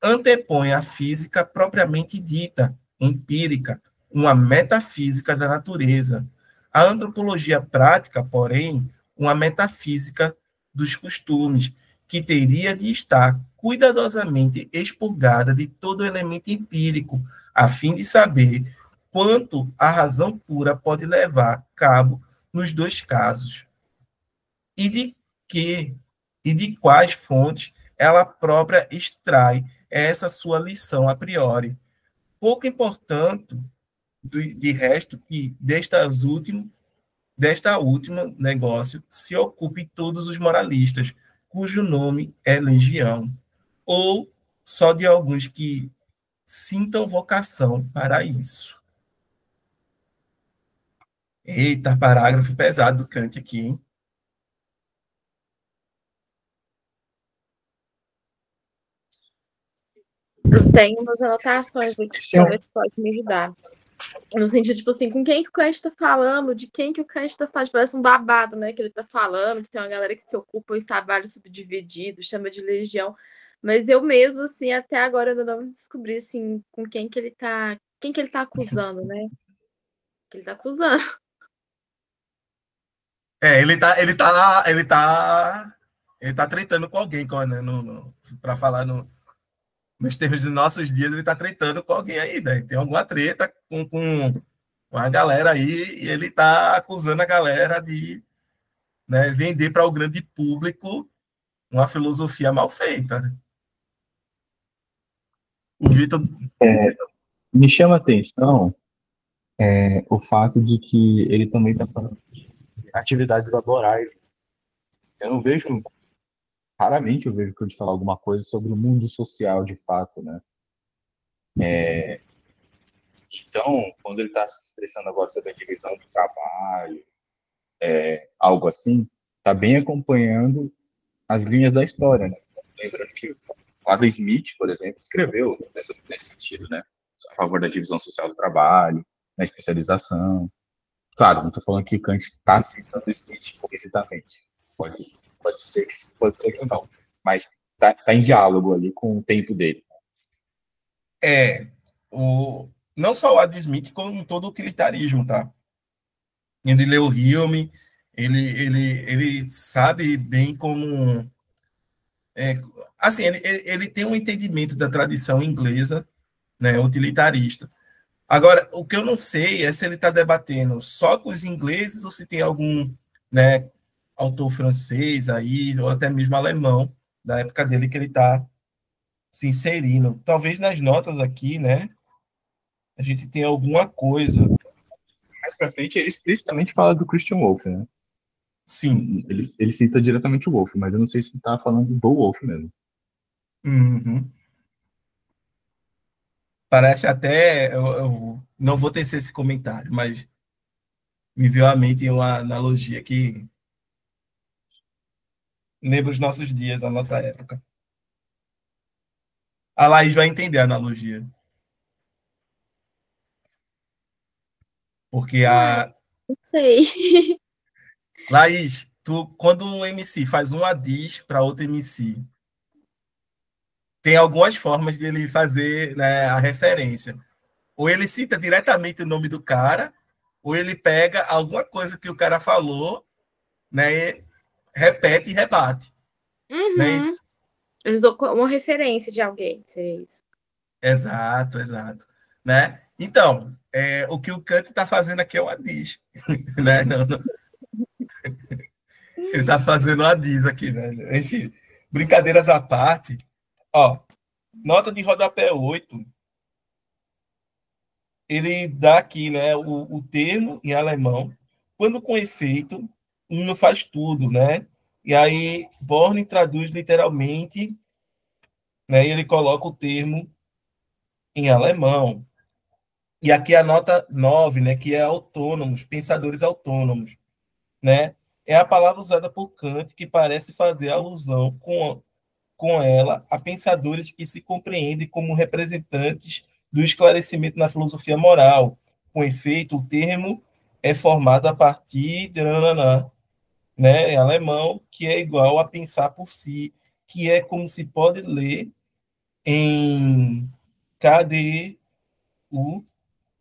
antepõe a física propriamente dita, empírica, uma metafísica da natureza. A antropologia prática, porém, uma metafísica dos costumes, que teria de estar cuidadosamente expurgada de todo elemento empírico, a fim de saber quanto a razão pura pode levar a cabo nos dois casos, e de que e de quais fontes ela própria extrai essa sua lição a priori. Pouco importante, de resto, que desta última negócio se ocupem todos os moralistas, cujo nome é legião, ou só de alguns que sintam vocação para isso. Eita, parágrafo pesado do Kant aqui, hein? Eu tenho umas anotações aqui Esse é para ver se pode me ajudar. No sentido, tipo assim, com quem que o Kant está falando, de quem que o Kant está falando, parece um babado, né, que ele está falando, que tem uma galera que se ocupa em trabalho subdividido, chama de legião, mas eu mesmo, assim, até agora ainda não descobri, assim, com quem que ele tá acusando, né, que ele tá acusando. Ele tá tretando com alguém, né, para falar nos termos dos nossos dias, ele tá tretando com alguém aí, velho. Tem alguma treta com a galera aí, e ele tá acusando a galera de, né, vender para o grande público uma filosofia mal feita. O Vitor. Me chama a atenção o fato de que ele também está falando de atividades laborais. Eu não vejo, raramente eu vejo que ele falar alguma coisa sobre o mundo social de fato, né? Então, quando ele está se expressando agora sobre a divisão do trabalho, algo assim, está bem acompanhando as linhas da história, né? Lembrando que o Adam Smith, por exemplo, escreveu nesse sentido, né? A favor da divisão social do trabalho, na especialização. Claro, não estou falando que Kant está citando Smith explicitamente. Pode ser que não. Mas está em diálogo ali com o tempo dele. Não só o Adam Smith, como todo o utilitarismo, tá? Ele leu o Hume, ele sabe bem como... assim, ele tem um entendimento da tradição inglesa, né, utilitarista. Agora, o que eu não sei é se ele está debatendo só com os ingleses ou se tem algum, né, autor francês aí, ou até mesmo alemão, da época dele, que ele está se inserindo. Talvez nas notas aqui, né, a gente tenha alguma coisa. Mais para frente, ele explicitamente fala do Christian Wolff, né? Sim. Ele cita diretamente o Wolff, mas eu não sei se ele está falando do Wolff mesmo. Uhum. Parece até... Eu não vou tecer esse comentário, mas me veio à mente uma analogia que lembra os nossos dias, a nossa época. A Laís vai entender a analogia. Porque Não sei. Laís, quando um MC faz um diss para outro MC, tem algumas formas de ele fazer, né, a referência. Ou ele cita diretamente o nome do cara, ou ele pega alguma coisa que o cara falou, né, repete e rebate. Não é Uhum. isso? Eles usam uma referência de alguém, seria isso. Exato. Né? Então, o que o Kant está fazendo aqui é uma diss. Né? Ele está fazendo uma diss aqui, velho. Enfim, brincadeiras à parte. Ó, nota de rodapé 8, ele dá aqui, né, o termo em alemão, quando com efeito, um faz tudo, né? E aí, Born traduz literalmente, né, e ele coloca o termo em alemão. E aqui a nota 9, né, que é autônomos, pensadores autônomos, né? É a palavra usada por Kant que parece fazer alusão com ela a pensadores que se compreendem como representantes do esclarecimento na filosofia moral. Com efeito, o termo é formado a partir de né, em alemão, que é igual a pensar por si, que é como se pode ler em KDU,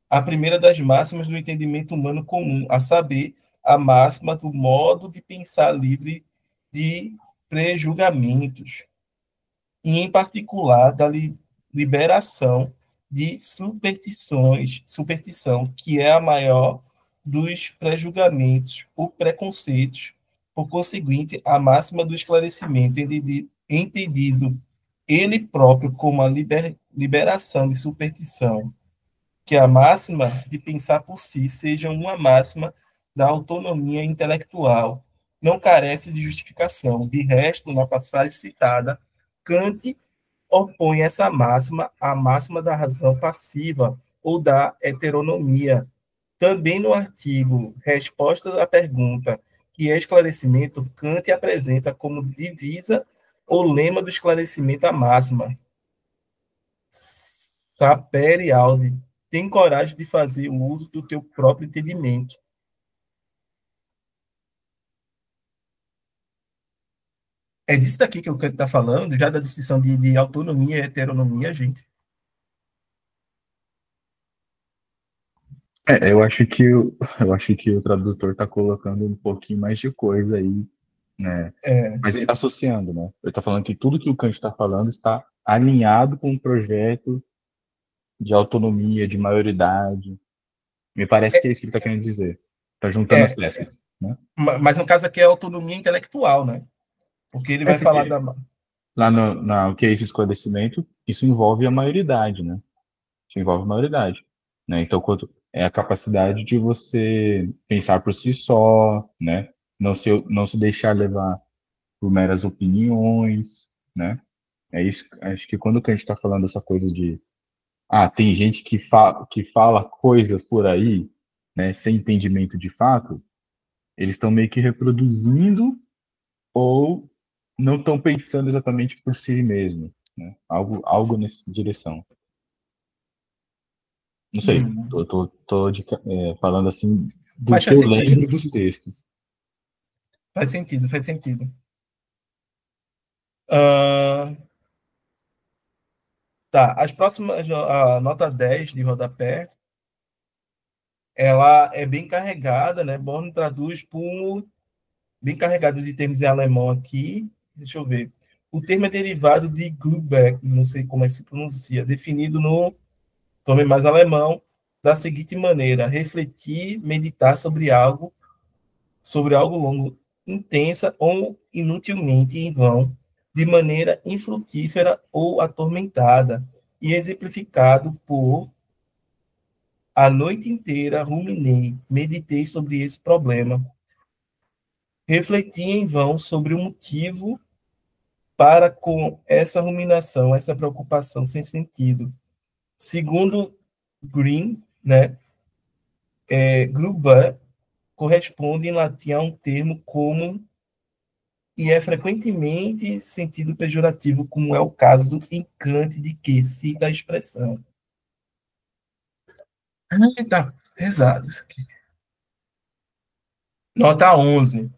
a primeira das máximas do entendimento humano comum, a saber, a máxima do modo de pensar livre de prejulgamentos, e em particular da liberação de superstição, que é a maior dos prejulgamentos ou preconceitos, por conseguinte, a máxima do esclarecimento, entendido ele próprio como a liberação de superstição, que a máxima de pensar por si seja uma máxima da autonomia intelectual, não carece de justificação. De resto, na passagem citada, Kant opõe essa máxima à máxima da razão passiva ou da heteronomia. Também no artigo Resposta à Pergunta, que é esclarecimento, Kant apresenta como divisa ou lema do esclarecimento a máxima. Sapere aude. Tem coragem de fazer o uso do teu próprio entendimento. É disso daqui que o Kant está falando, já da distinção de autonomia e heteronomia, gente. Eu acho que o tradutor está colocando um pouquinho mais de coisa aí, né? É, Mas ele está associando, né? Ele está falando que tudo que o Kant está falando está alinhado com um projeto de autonomia, de maioridade. Me parece que é isso que ele está querendo dizer. Está juntando as é, peças, né? mas no caso aqui é autonomia intelectual, né? Porque ele É vai falar porque da. lá o que é esse esclarecimento, isso envolve a maioridade, né? Isso envolve a maioridade, né? Então, quanto é a capacidade de você pensar por si só, né? Não se deixar levar por meras opiniões, né? É isso. Acho que quando a gente está falando essa coisa de tem gente que fala coisas por aí, né, sem entendimento de fato, eles estão meio que reproduzindo ou não estão pensando exatamente por si mesmo, né? Algo nessa direção. Não sei, Hum, falando assim do mas que faz eu lembro sentido. dos textos. Faz sentido, faz sentido. Ah, tá, as próximas, a nota 10 de rodapé, ela é bem carregada, né? Born traduz por bem carregado de termos em alemão aqui. Deixa eu ver. O termo é derivado de Grubeck, não sei como é que se pronuncia, definido no tome mais alemão, da seguinte maneira: refletir, meditar sobre algo longo, intensa ou inutilmente em vão, de maneira infrutífera ou atormentada, e exemplificado por a noite inteira ruminei, meditei sobre esse problema, refleti em vão sobre o motivo para com essa ruminação, essa preocupação sem sentido. Segundo Green, né, Gruber corresponde em latim a um termo comum e é frequentemente sentido pejorativo, como é o caso em Kant, de que cita a expressão. Eita, pesado isso aqui. Nota 11.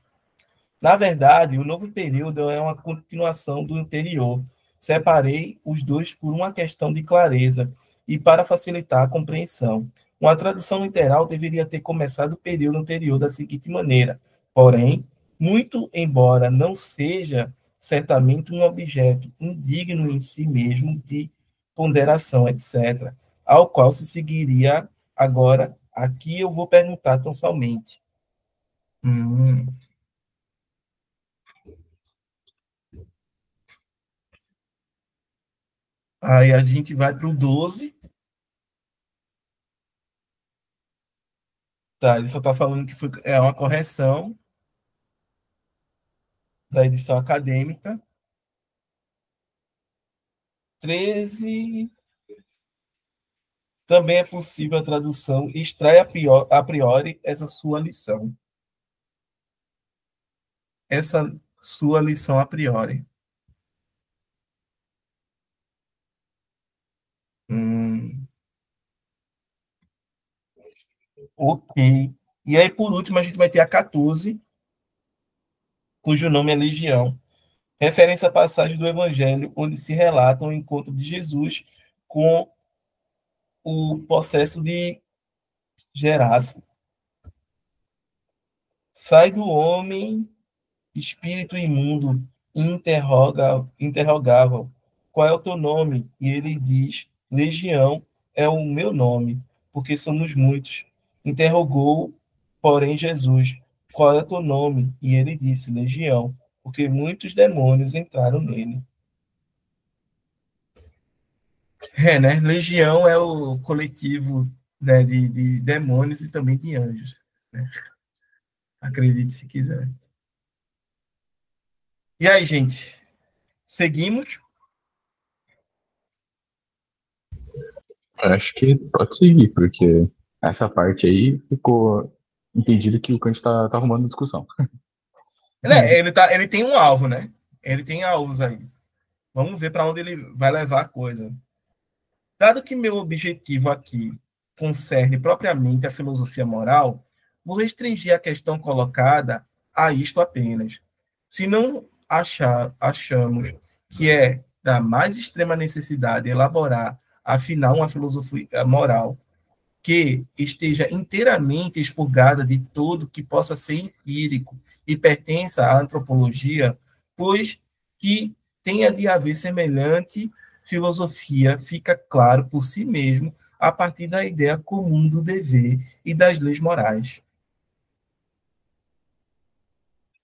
Na verdade, o novo período é uma continuação do anterior. Separei os dois por uma questão de clareza e para facilitar a compreensão. Uma tradução literal deveria ter começado o período anterior da seguinte maneira: porém, muito embora não seja certamente um objeto indigno em si mesmo de ponderação, etc., ao qual se seguiria agora. Aqui eu vou perguntar tão somente. Hum. Aí a gente vai para o 12. Tá, ele só está falando que é uma correção da edição acadêmica. 13. Também é possível a tradução extrai a priori essa sua lição. Essa sua lição a priori. Ok. E aí, por último, a gente vai ter a 14, cujo nome é Legião. Referência à passagem do Evangelho, onde se relata o encontro de Jesus com o processo de Geração. Sai do homem, espírito imundo, interrogável. Qual é o teu nome? E ele diz, Legião é o meu nome, porque somos muitos. Interrogou, porém, Jesus, qual é o teu nome? E ele disse, Legião, porque muitos demônios entraram nele. Né? Legião é o coletivo, né, de demônios e também de anjos. Né? Acredite se quiser. E aí, gente? Seguimos? Acho que pode seguir, porque essa parte aí ficou entendido que o Kant tá arrumando discussão. Ele tem um alvo, né? Ele tem alvos aí. Vamos ver para onde ele vai levar a coisa. Dado que meu objetivo aqui concerne propriamente a filosofia moral, vou restringir a questão colocada a isto apenas. Se não achamos que é da mais extrema necessidade elaborar, afinal, uma filosofia moral que esteja inteiramente expurgada de tudo que possa ser empírico e pertença à antropologia, pois que tenha de haver semelhante filosofia fica claro por si mesmo a partir da ideia comum do dever e das leis morais.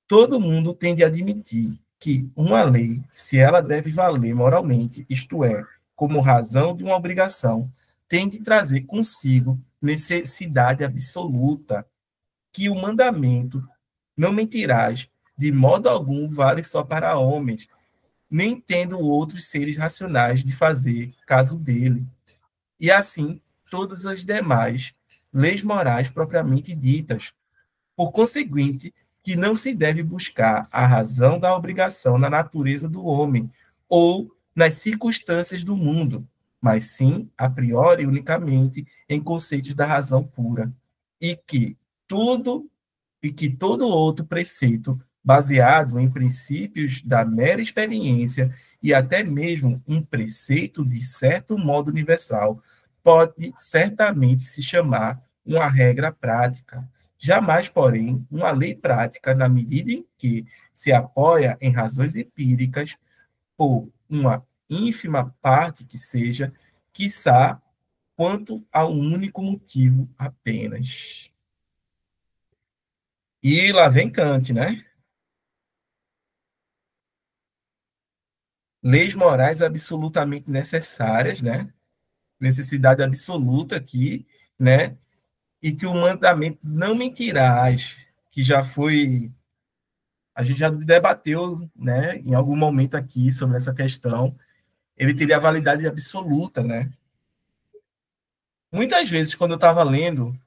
Todo mundo tem de admitir que uma lei, se ela deve valer moralmente, isto é, como razão de uma obrigação, tem de trazer consigo necessidade absoluta, que o mandamento não mentirás, de modo algum vale só para homens, nem tendo outros seres racionais de fazer caso dele. E assim, todas as demais leis morais propriamente ditas. Por conseguinte, que não se deve buscar a razão da obrigação na natureza do homem ou nas circunstâncias do mundo, mas sim, a priori, unicamente, em conceitos da razão pura, e que todo outro preceito baseado em princípios da mera experiência e até mesmo um preceito de certo modo universal pode certamente se chamar uma regra prática. Jamais, porém, uma lei prática na medida em que se apoia em razões empíricas por uma ínfima parte que seja, quiçá, quanto a um único motivo apenas. E lá vem Kant, né? Leis morais absolutamente necessárias, né? Necessidade absoluta aqui, né? E que o mandamento não mentirás, que já foi, a gente já debateu, né, em algum momento aqui sobre essa questão, ele teria a validade absoluta, né? Muitas vezes, quando eu estava lendo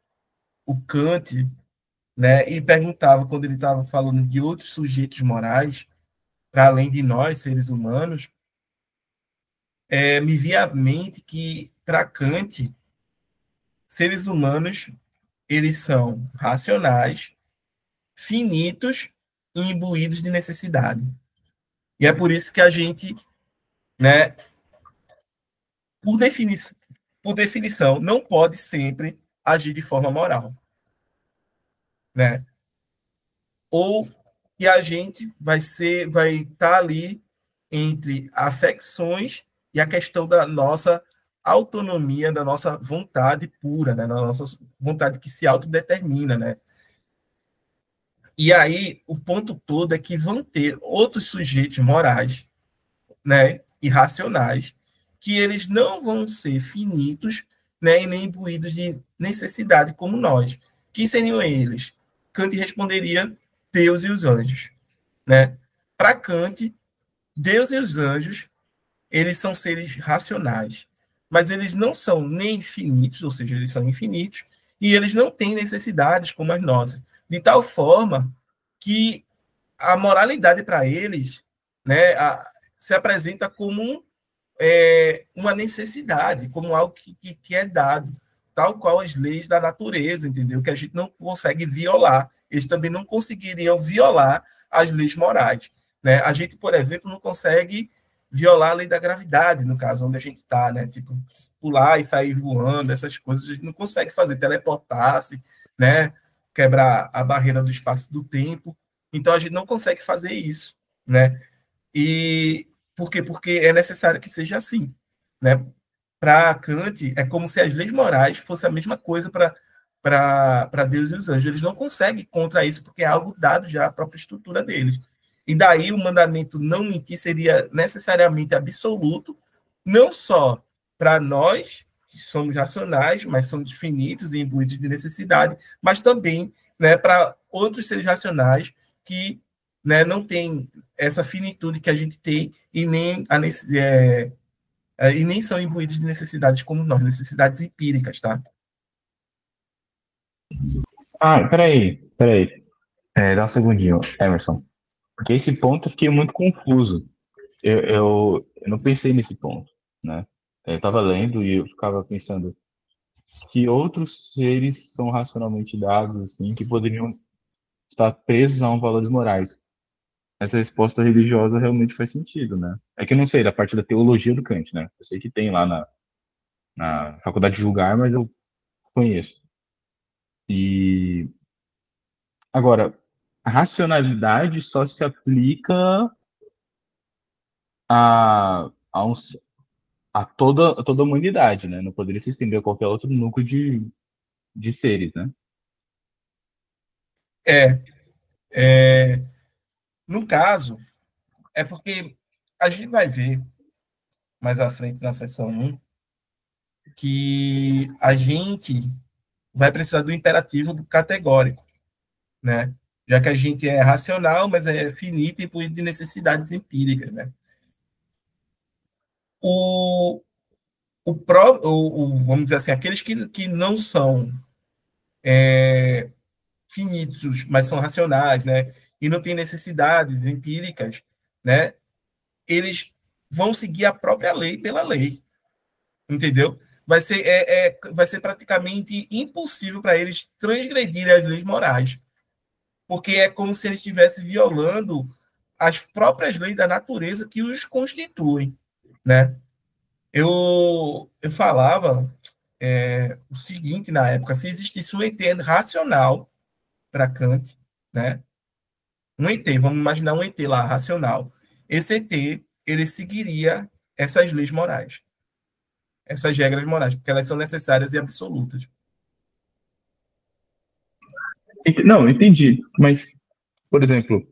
o Kant, né, e perguntava, quando ele estava falando de outros sujeitos morais, para além de nós, seres humanos, me via à mente que, para Kant, seres humanos, eles são racionais, finitos e imbuídos de necessidade. E é por isso que a gente, né, por definição, não pode sempre agir de forma moral, né? Ou que a gente vai estar ali entre afecções e a questão da nossa autonomia, da nossa vontade pura, né? Da nossa vontade que se autodetermina, né? E aí, o ponto todo é que vão ter outros sujeitos morais, né, irracionais, que eles não vão ser finitos, né, e nem imbuídos de necessidade como nós. Quem seriam eles? Kant responderia Deus e os anjos, né? Para Kant, Deus e os anjos, eles são seres racionais, mas eles não são nem infinitos, ou seja, eles são infinitos, e eles não têm necessidades como as nossas, de tal forma que a moralidade para eles, né, se apresenta como uma necessidade, como algo que é dado, tal qual as leis da natureza, entendeu? Que a gente não consegue violar. Eles também não conseguiriam violar as leis morais, né? A gente, por exemplo, não consegue violar a lei da gravidade, no caso onde a gente está, né? Tipo, pular e sair voando, essas coisas, a gente não consegue fazer, teleportar-se, né? Quebrar a barreira do espaço e do tempo. Então, a gente não consegue fazer isso, né? E por quê? Porque é necessário que seja assim, né? Para Kant, é como se as leis morais fossem a mesma coisa para Deus e os anjos. Eles não conseguem contra isso, porque é algo dado já à própria estrutura deles. E daí o mandamento não mentir seria necessariamente absoluto, não só para nós, que somos racionais, mas somos finitos e imbuídos de necessidade, mas também, né, para outros seres racionais que, né, não têm essa finitude que a gente tem e nem são imbuídos de necessidades como nós, necessidades empíricas, tá? Peraí. Dá um segundinho, Emerson. Porque esse ponto eu fiquei muito confuso. Eu não pensei nesse ponto, né? Eu estava lendo e eu ficava pensando que outros seres são racionalmente dados, assim, que poderiam estar presos a valores morais. Essa resposta religiosa realmente faz sentido, né? É que eu não sei, da parte da teologia do Kant, né? Eu sei que tem lá na faculdade de julgar, mas eu conheço. E agora, a racionalidade só se aplica a, a, um, a toda a humanidade, né? Não poderia se estender a qualquer outro núcleo de seres, né? No caso, é porque a gente vai ver mais à frente na seção 1 que a gente vai precisar do imperativo do categórico, né? Já que a gente é racional, mas é finito e por de necessidades empíricas, né? O, vamos dizer assim, aqueles que não são finitos, mas são racionais, né? E não têm necessidades empíricas, né? Eles vão seguir a própria lei pela lei, entendeu? Vai ser praticamente impossível para eles transgredirem as leis morais, porque é como se eles estivessem violando as próprias leis da natureza que os constituem, né? Eu falava o seguinte na época: se existisse um ET racional para Kant, né? Um ET, vamos imaginar um ET lá racional. Esse ET ele seguiria essas leis morais, essas regras morais, porque elas são necessárias e absolutas. Não, entendi. Mas, por exemplo,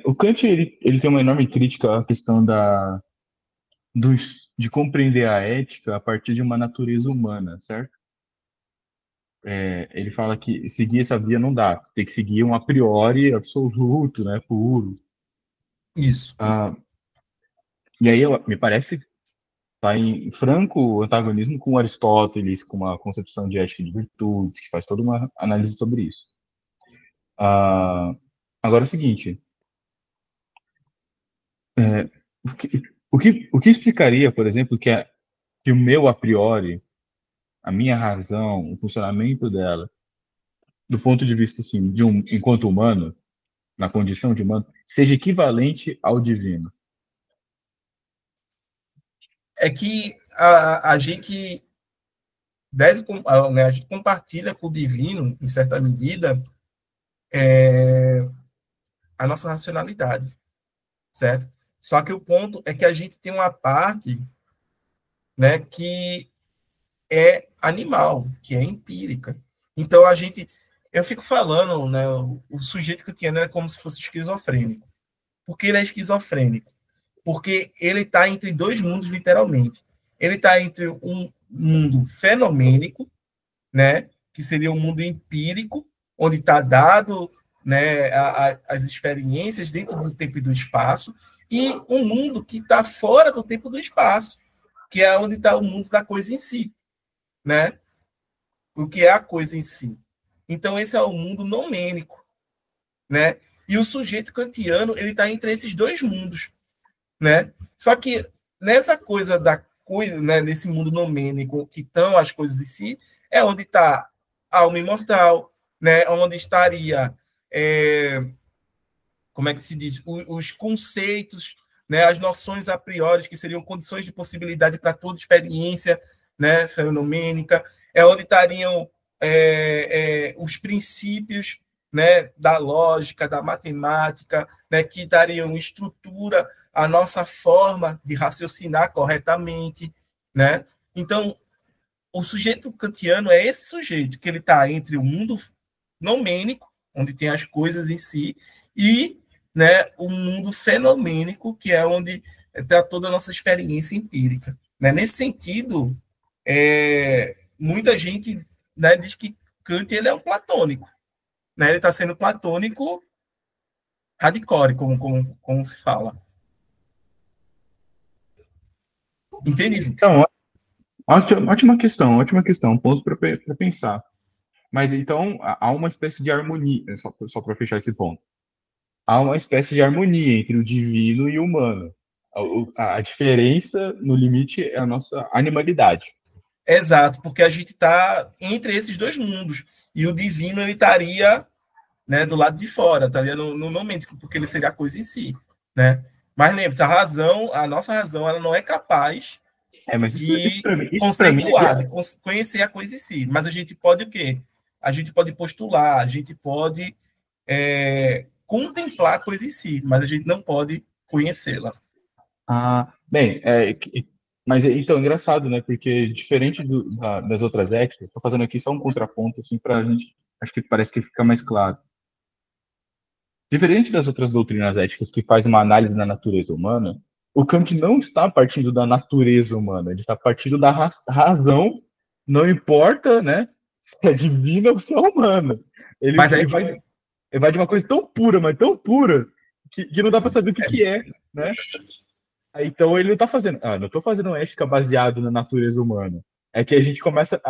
o Kant ele tem uma enorme crítica à questão de compreender a ética a partir de uma natureza humana, certo? Ele fala que seguir essa via não dá, você tem que seguir um a priori absoluto, né, puro. Isso. E aí me parece está em franco antagonismo com Aristóteles, com uma concepção de ética de virtudes, que faz toda uma análise sobre isso. Agora é o seguinte, o que explicaria, por exemplo, que o meu a priori, a minha razão, o funcionamento dela, do ponto de vista assim, enquanto humano, na condição de humano, seja equivalente ao divino? É que a gente deve, né, a gente compartilha com o divino, em certa medida, a nossa racionalidade, certo? Só que o ponto é que a gente tem uma parte, né, que é animal, que é empírica. Então eu fico falando, né, o sujeito que eu tinha era como se fosse esquizofrênico. Por que ele é esquizofrênico? Porque ele está entre dois mundos, literalmente. Ele está entre um mundo fenomênico, né, que seria um mundo empírico, onde está dado, né, as experiências dentro do tempo e do espaço, e um mundo que está fora do tempo e do espaço, que é onde está o mundo da coisa em si, né? O que é a coisa em si. Então, esse é o mundo nomênico, né? E o sujeito kantiano, ele está entre esses dois mundos, né? Só que nessa coisa da coisa, né, nesse mundo nomênico, que estão as coisas em si, é onde está a alma imortal, né? Onde estaria, como é que se diz, os conceitos, né? As noções a priori, que seriam condições de possibilidade para toda experiência, né, fenomênica, é onde estariam os princípios, né, da lógica, da matemática, né, que dariam estrutura à nossa forma de raciocinar corretamente, né? Então, o sujeito kantiano é esse sujeito que ele está entre o mundo nomênico, onde tem as coisas em si, e, né, o mundo fenomênico, que é onde está toda a nossa experiência empírica, né? Nesse sentido, muita gente, né, diz que Kant ele é um platônico, né? Ele está sendo platônico hardcore, como se fala. Entende, Vitor? Então, ótima questão, ponto para pensar. Mas então há uma espécie de harmonia, só para fechar esse ponto. Há uma espécie de harmonia entre o divino e o humano. A diferença, no limite, é a nossa animalidade. Exato, porque a gente está entre esses dois mundos. E o divino ele estaria, né, do lado de fora, estaria no momento, porque ele seria a coisa em si, né? Mas lembre-se, a nossa razão, ela não é capaz Mas isso de para mim conceituar, de conhecer a coisa em si. Mas a gente pode o quê? A gente pode postular, a gente pode contemplar a coisa em si, mas a gente não pode conhecê-la. Bem, mas então, engraçado, né? Porque diferente das outras éticas, estou fazendo aqui só um contraponto, assim, para a gente, acho que parece que fica mais claro. Diferente das outras doutrinas éticas que fazem uma análise da natureza humana, o Kant não está partindo da natureza humana, ele está partindo da razão, não importa, né, se é divina ou se é humana. Ele vai de uma coisa tão pura, mas tão pura, que não dá para saber o que é, né? Então ele não está fazendo, não estou fazendo ética baseada na natureza humana. É que a gente começa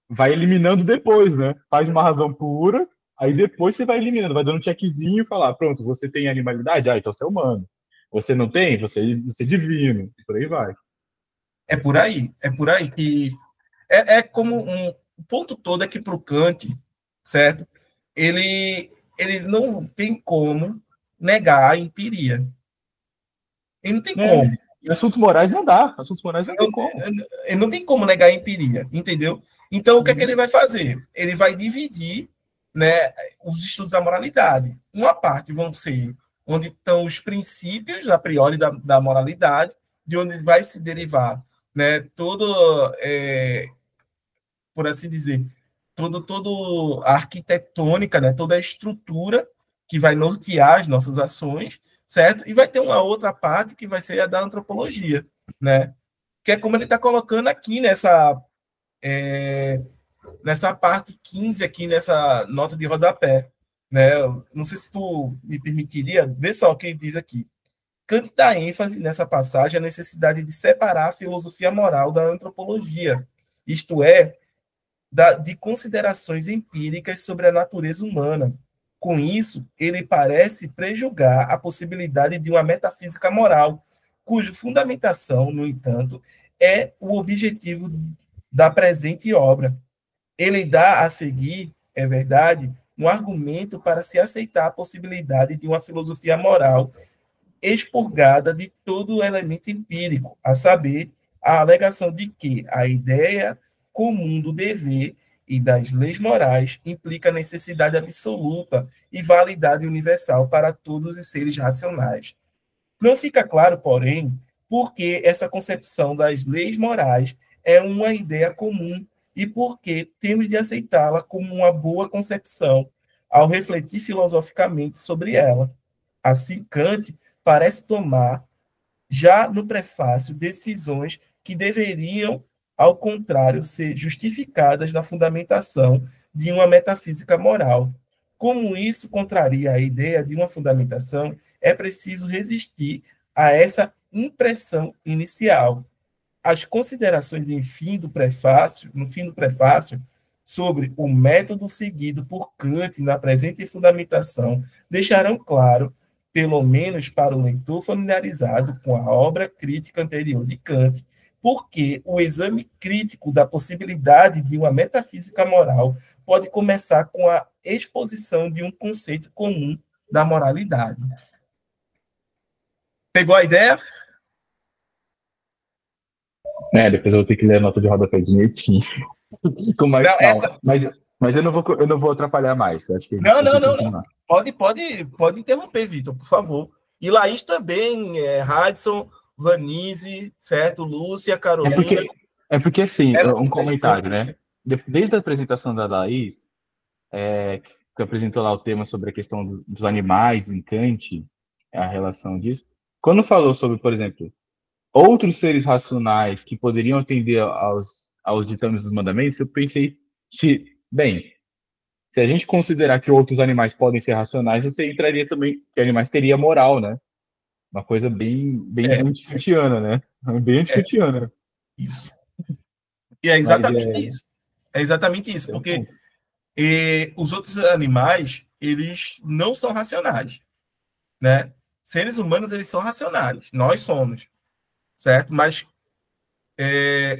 vai eliminando depois, né? Faz uma razão pura, aí depois você vai eliminando, vai dando um checkzinho e falar, pronto, você tem animalidade? Então você é humano. Você não tem? Você é divino. Por aí vai. É por aí que como o ponto todo é que para o Kant, certo? Ele não tem como negar a empiria. Ele não tem como. Em assuntos morais não dá. Assuntos morais não tem como. Ele não tem como negar a empiria, entendeu? Então, o que é que ele vai fazer? Ele vai dividir, né, os estudos da moralidade. Uma parte vão ser onde estão os princípios a priori da moralidade, de onde vai se derivar, né, todo, por assim dizer, todo a arquitetônica, né, toda a estrutura que vai nortear as nossas ações, certo? E vai ter uma outra parte que vai ser a da antropologia, né? Que é como ele está colocando aqui nessa parte 15 aqui, nessa nota de rodapé, né? Não sei se tu me permitiria ver só o que ele diz aqui. Kant dá ênfase nessa passagem à necessidade de separar a filosofia moral da antropologia, isto é, de considerações empíricas sobre a natureza humana. Com isso, ele parece prejugar a possibilidade de uma metafísica moral, cuja fundamentação, no entanto, é o objetivo da presente obra. Ele dá a seguir, é verdade, um argumento para se aceitar a possibilidade de uma filosofia moral expurgada de todo o elemento empírico, a saber, a alegação de que a ideia comum do dever e das leis morais implica necessidade absoluta e validade universal para todos os seres racionais. Não fica claro, porém, por que essa concepção das leis morais é uma ideia comum e por que temos de aceitá-la como uma boa concepção ao refletir filosoficamente sobre ela. Assim, Kant parece tomar, já no prefácio, decisões que deveriam, ao contrário, ser justificadas na fundamentação de uma metafísica moral. Como isso contraria a ideia de uma fundamentação, é preciso resistir a essa impressão inicial. as considerações no fim do prefácio, sobre o método seguido por Kant na presente fundamentação deixarão claro, pelo menos para o leitor familiarizado com a obra crítica anterior de Kant, porque o exame crítico da possibilidade de uma metafísica moral pode começar com a exposição de um conceito comum da moralidade. Pegou a ideia? Depois eu vou ter que ler a nota de rodapé direitinho. Com mais Não, calma. Mas eu não vou atrapalhar mais. Acho que não. Pode interromper, Vitor, por favor. E Laís também, Radson, Vanise, certo? Lúcia, Carolina. É porque assim, um comentário, né? Desde a apresentação da Laís, que apresentou lá o tema sobre a questão dos animais em Kant, a relação disso, quando falou sobre, por exemplo, outros seres racionais que poderiam atender aos ditames dos mandamentos, eu pensei, se a gente considerar que outros animais podem ser racionais, você entraria também, que animais teria moral, né? Uma coisa bem antikantiana, né? Bem antikantiana. Isso. E é exatamente isso. É exatamente isso, porque os outros animais, eles não são racionais, né? Seres humanos, eles são racionais. Nós somos, certo? Mas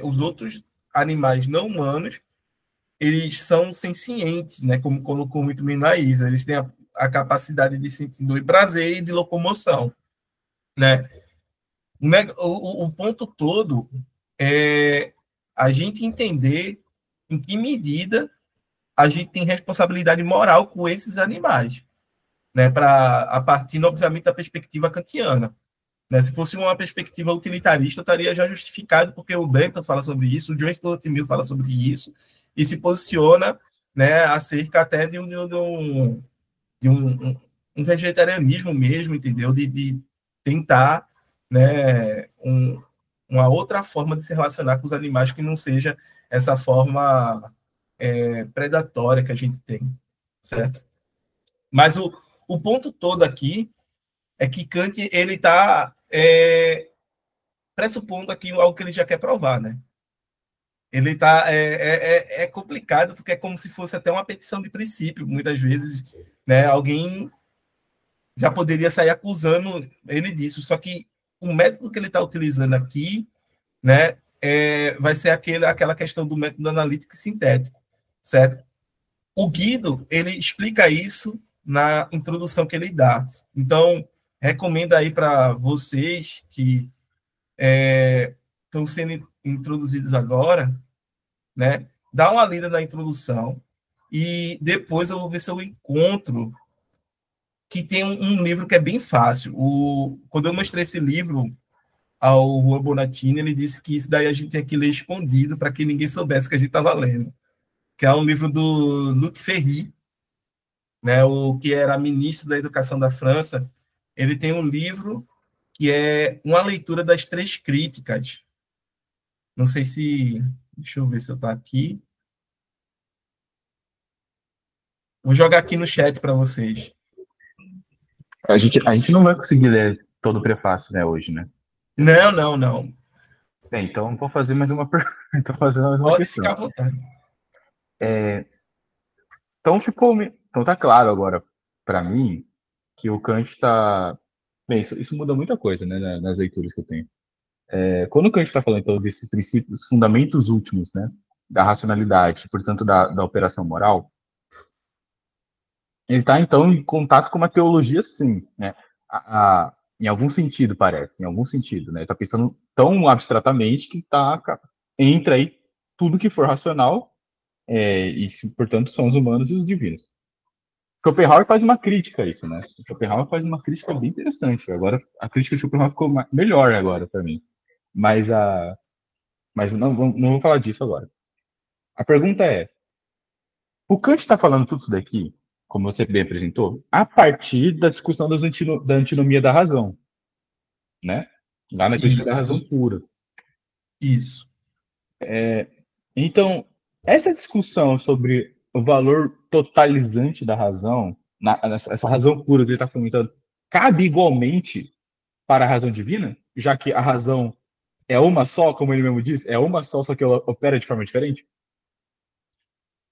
os outros animais não humanos, eles são sencientes, né? Como colocou muito bem na Isa. Eles têm a capacidade de sentir dor e prazer e de locomoção, né? O ponto todo é a gente entender em que medida a gente tem responsabilidade moral com esses animais, né? A partir, obviamente, da perspectiva kantiana. Né? Se fosse uma perspectiva utilitarista, estaria já justificado, porque o Bentham fala sobre isso, o John Stuart Mill fala sobre isso, e se posiciona, né, acerca até de um vegetarianismo mesmo, entendeu? De tentar, né, uma outra forma de se relacionar com os animais que não seja essa forma predatória que a gente tem, certo? Mas o ponto todo aqui é que Kant ele está pressupondo aqui algo que ele já quer provar, né? Ele está complicado porque é como se fosse até uma petição de princípio, muitas vezes, né? Alguém já poderia sair acusando ele disso, só que o método que ele está utilizando aqui, né, vai ser aquela questão do método analítico e sintético, certo? O Guido, ele explica isso na introdução que ele dá. Então, recomendo aí para vocês que estão sendo introduzidos agora, né, dá uma lida na introdução e depois eu vou ver se eu encontro que tem um livro que é bem fácil. Quando eu mostrei esse livro ao Juan Bonatini, ele disse que isso daí a gente tinha que ler escondido para que ninguém soubesse que a gente estava lendo, que é um livro do Luc Ferry, né, o que era ministro da Educação da França. Ele tem um livro que é uma leitura das 3 críticas. Não sei se... Deixa eu ver se eu estou aqui. Vou jogar aqui no chat para vocês. A gente não vai conseguir ler todo o prefácio, né, hoje, né? Não. Então vou fazer mais uma pergunta. Pode questão. Ficar à vontade. Então tá claro agora para mim que o Kant está... Bem, isso muda muita coisa, né, nas leituras que eu tenho. Quando o Kant está falando então desses princípios, fundamentos últimos, né, da racionalidade, portanto da operação moral, ele está então em contato com uma teologia, sim, né? Em algum sentido, parece, em algum sentido, né? Está pensando tão abstratamente que entra aí tudo que for racional, e portanto são os humanos e os divinos. Schopenhauer faz uma crítica a isso, né? Schopenhauer faz uma crítica bem interessante. Agora a crítica de Schopenhauer ficou melhor agora para mim, mas não vou falar disso agora. A pergunta é: o Kant está falando tudo isso daqui, como você bem apresentou, a partir da discussão da antinomia da razão, né? Lá na crítica da razão pura. Isso. Então, essa discussão sobre o valor totalizante da razão, essa razão pura que ele está fomentando, cabe igualmente para a razão divina, já que a razão é uma só, como ele mesmo diz? É uma só que ela opera de forma diferente?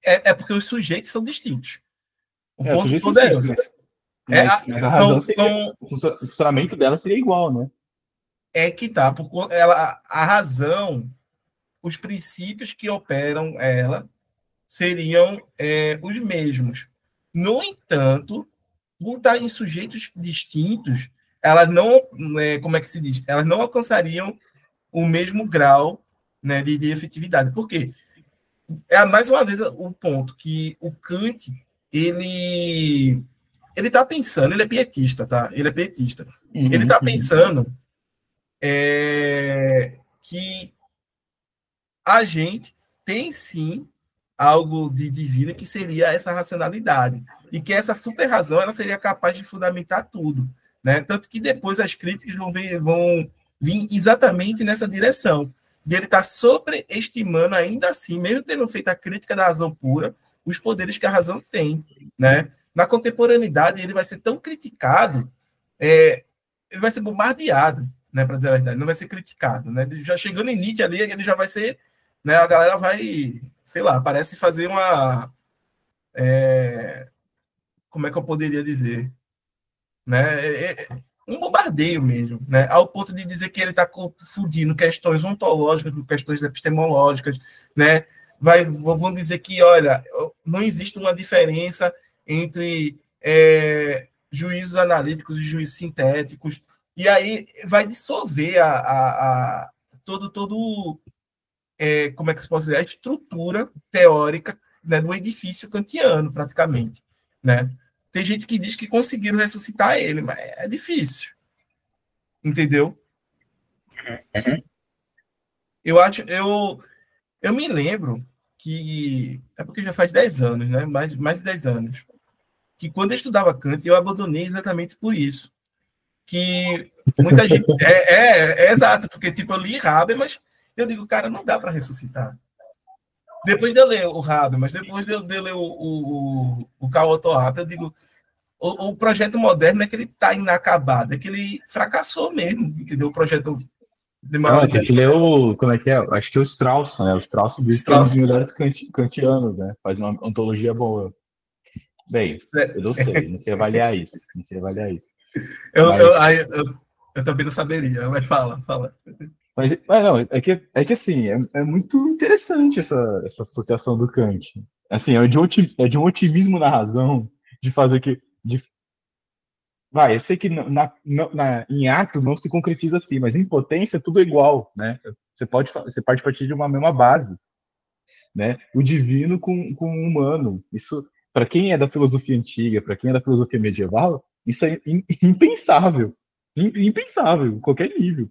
É porque os sujeitos são distintos. O Os ponto sujeitos todo é são esse. distintos, mas a razão seria, o funcionamento dela seria igual, né? É que tá, porque a razão, os princípios que operam ela seriam os mesmos. No entanto, por estar em sujeitos distintos, elas não, como é que se diz? Elas não alcançariam o mesmo grau, né, de efetividade. Por quê? Mais uma vez o ponto que o Kant ele está pensando, ele é pietista, tá? Ele é pietista. Ele está pensando que a gente tem sim algo de divino que seria essa racionalidade e que essa super razão ela seria capaz de fundamentar tudo, né? Tanto que depois as críticas vão vir exatamente nessa direção de ele estar sobreestimando ainda assim, mesmo tendo feito a crítica da razão pura, os poderes que a razão tem, né? Na contemporaneidade ele vai ser tão criticado, ele vai ser bombardeado, né? Para dizer a verdade, não vai ser criticado, né? Já chegando em Nietzsche ali, ele já vai ser, né? A galera vai, sei lá, parece fazer uma, como é que eu poderia dizer, né? Um bombardeio mesmo, né? Ao ponto de dizer que ele está confundindo questões ontológicas com questões epistemológicas, né? Vão dizer que, olha, não existe uma diferença entre juízos analíticos e juízos sintéticos, e aí vai dissolver todo como é que se pode dizer, a estrutura teórica, né, do edifício kantiano, praticamente, né? Tem gente que diz que conseguiram ressuscitar ele, mas é difícil. Entendeu? Eu me lembro que, é porque já faz 10 anos, né? Mais de 10 anos, que quando eu estudava Kant, eu abandonei exatamente por isso. Que muita gente... É exato, porque tipo, eu li Habermas, eu digo, cara, não dá para ressuscitar. Depois de eu ler o Habermas, depois de eu ler o Karl Otto Apel, eu digo, o projeto moderno é que ele está inacabado, é que ele fracassou mesmo, entendeu? O projeto de Não, tem que ler como é que é? Acho que é o Strauss, né? O Strauss diz que é um dos melhores kantianos, né? Faz uma ontologia boa. Bem, eu não sei avaliar isso, Eu também não saberia, mas fala. Mas não, é que assim, é muito interessante essa associação do Kant. Assim, é de um otimismo na razão, de fazer que. Eu sei que em ato não se concretiza assim, mas em potência tudo é igual, né? Você parte partir de uma mesma base, né? O divino com o humano. Isso, para quem é da filosofia antiga, para quem é da filosofia medieval, isso é impensável. Impensável, em qualquer nível.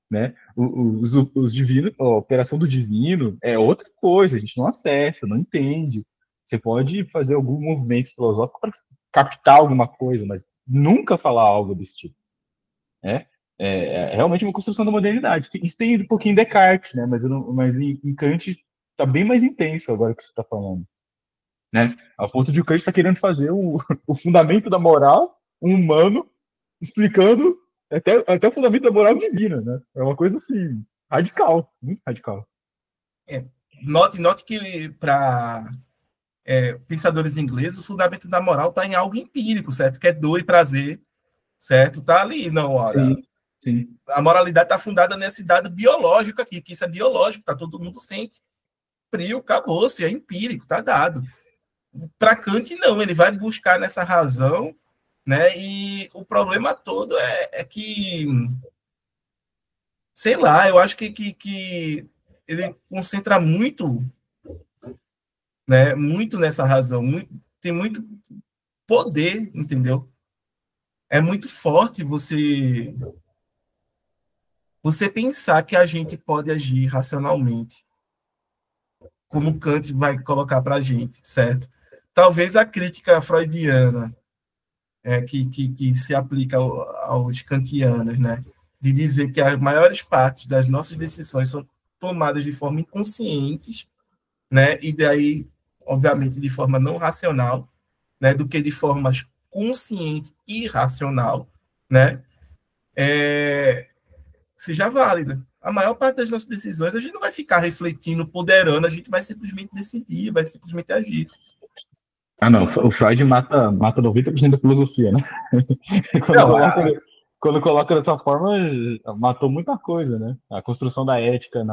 Né? Os divinos, a operação do divino é outra coisa, a gente não acessa, não entende. Você pode fazer algum movimento filosófico para captar alguma coisa, mas nunca falar algo desse tipo. Né? É realmente uma construção da modernidade. Isso tem um pouquinho em Descartes, né? Mas em Kant está bem mais intenso agora que você está falando. Né? A ponto de o Kant está querendo fazer o fundamento da moral, um humano, explicando até o fundamento da moral divina, né? É uma coisa assim, radical, muito radical. Note que para pensadores ingleses, o fundamento da moral está em algo empírico, certo? Que é dor e prazer, certo? Está ali, não, olha. Sim. A moralidade está fundada nesse dado biológico aqui, que isso é biológico, tá? Todo mundo sente. Frio, acabou-se, é empírico, está dado. Para Kant, não, ele vai buscar nessa razão, né? E o problema todo é que, sei lá, eu acho que ele concentra muito, né? Muito nessa razão, tem muito poder, entendeu? É muito forte você pensar que a gente pode agir racionalmente, como Kant vai colocar para a gente, certo? Talvez a crítica freudiana que se aplica aos kantianos, né? De dizer que as maiores partes das nossas decisões são tomadas de forma inconscientes, né? E daí, obviamente, de forma não racional, né? Do que de forma consciente e racional, né? Seja válida. A maior parte das nossas decisões a gente não vai ficar refletindo, ponderando, a gente vai simplesmente decidir, vai simplesmente agir. Ah, não, o Freud mata 90% da filosofia, né? Quando Não, coloca, quando coloca dessa forma, matou muita coisa, né? A construção da ética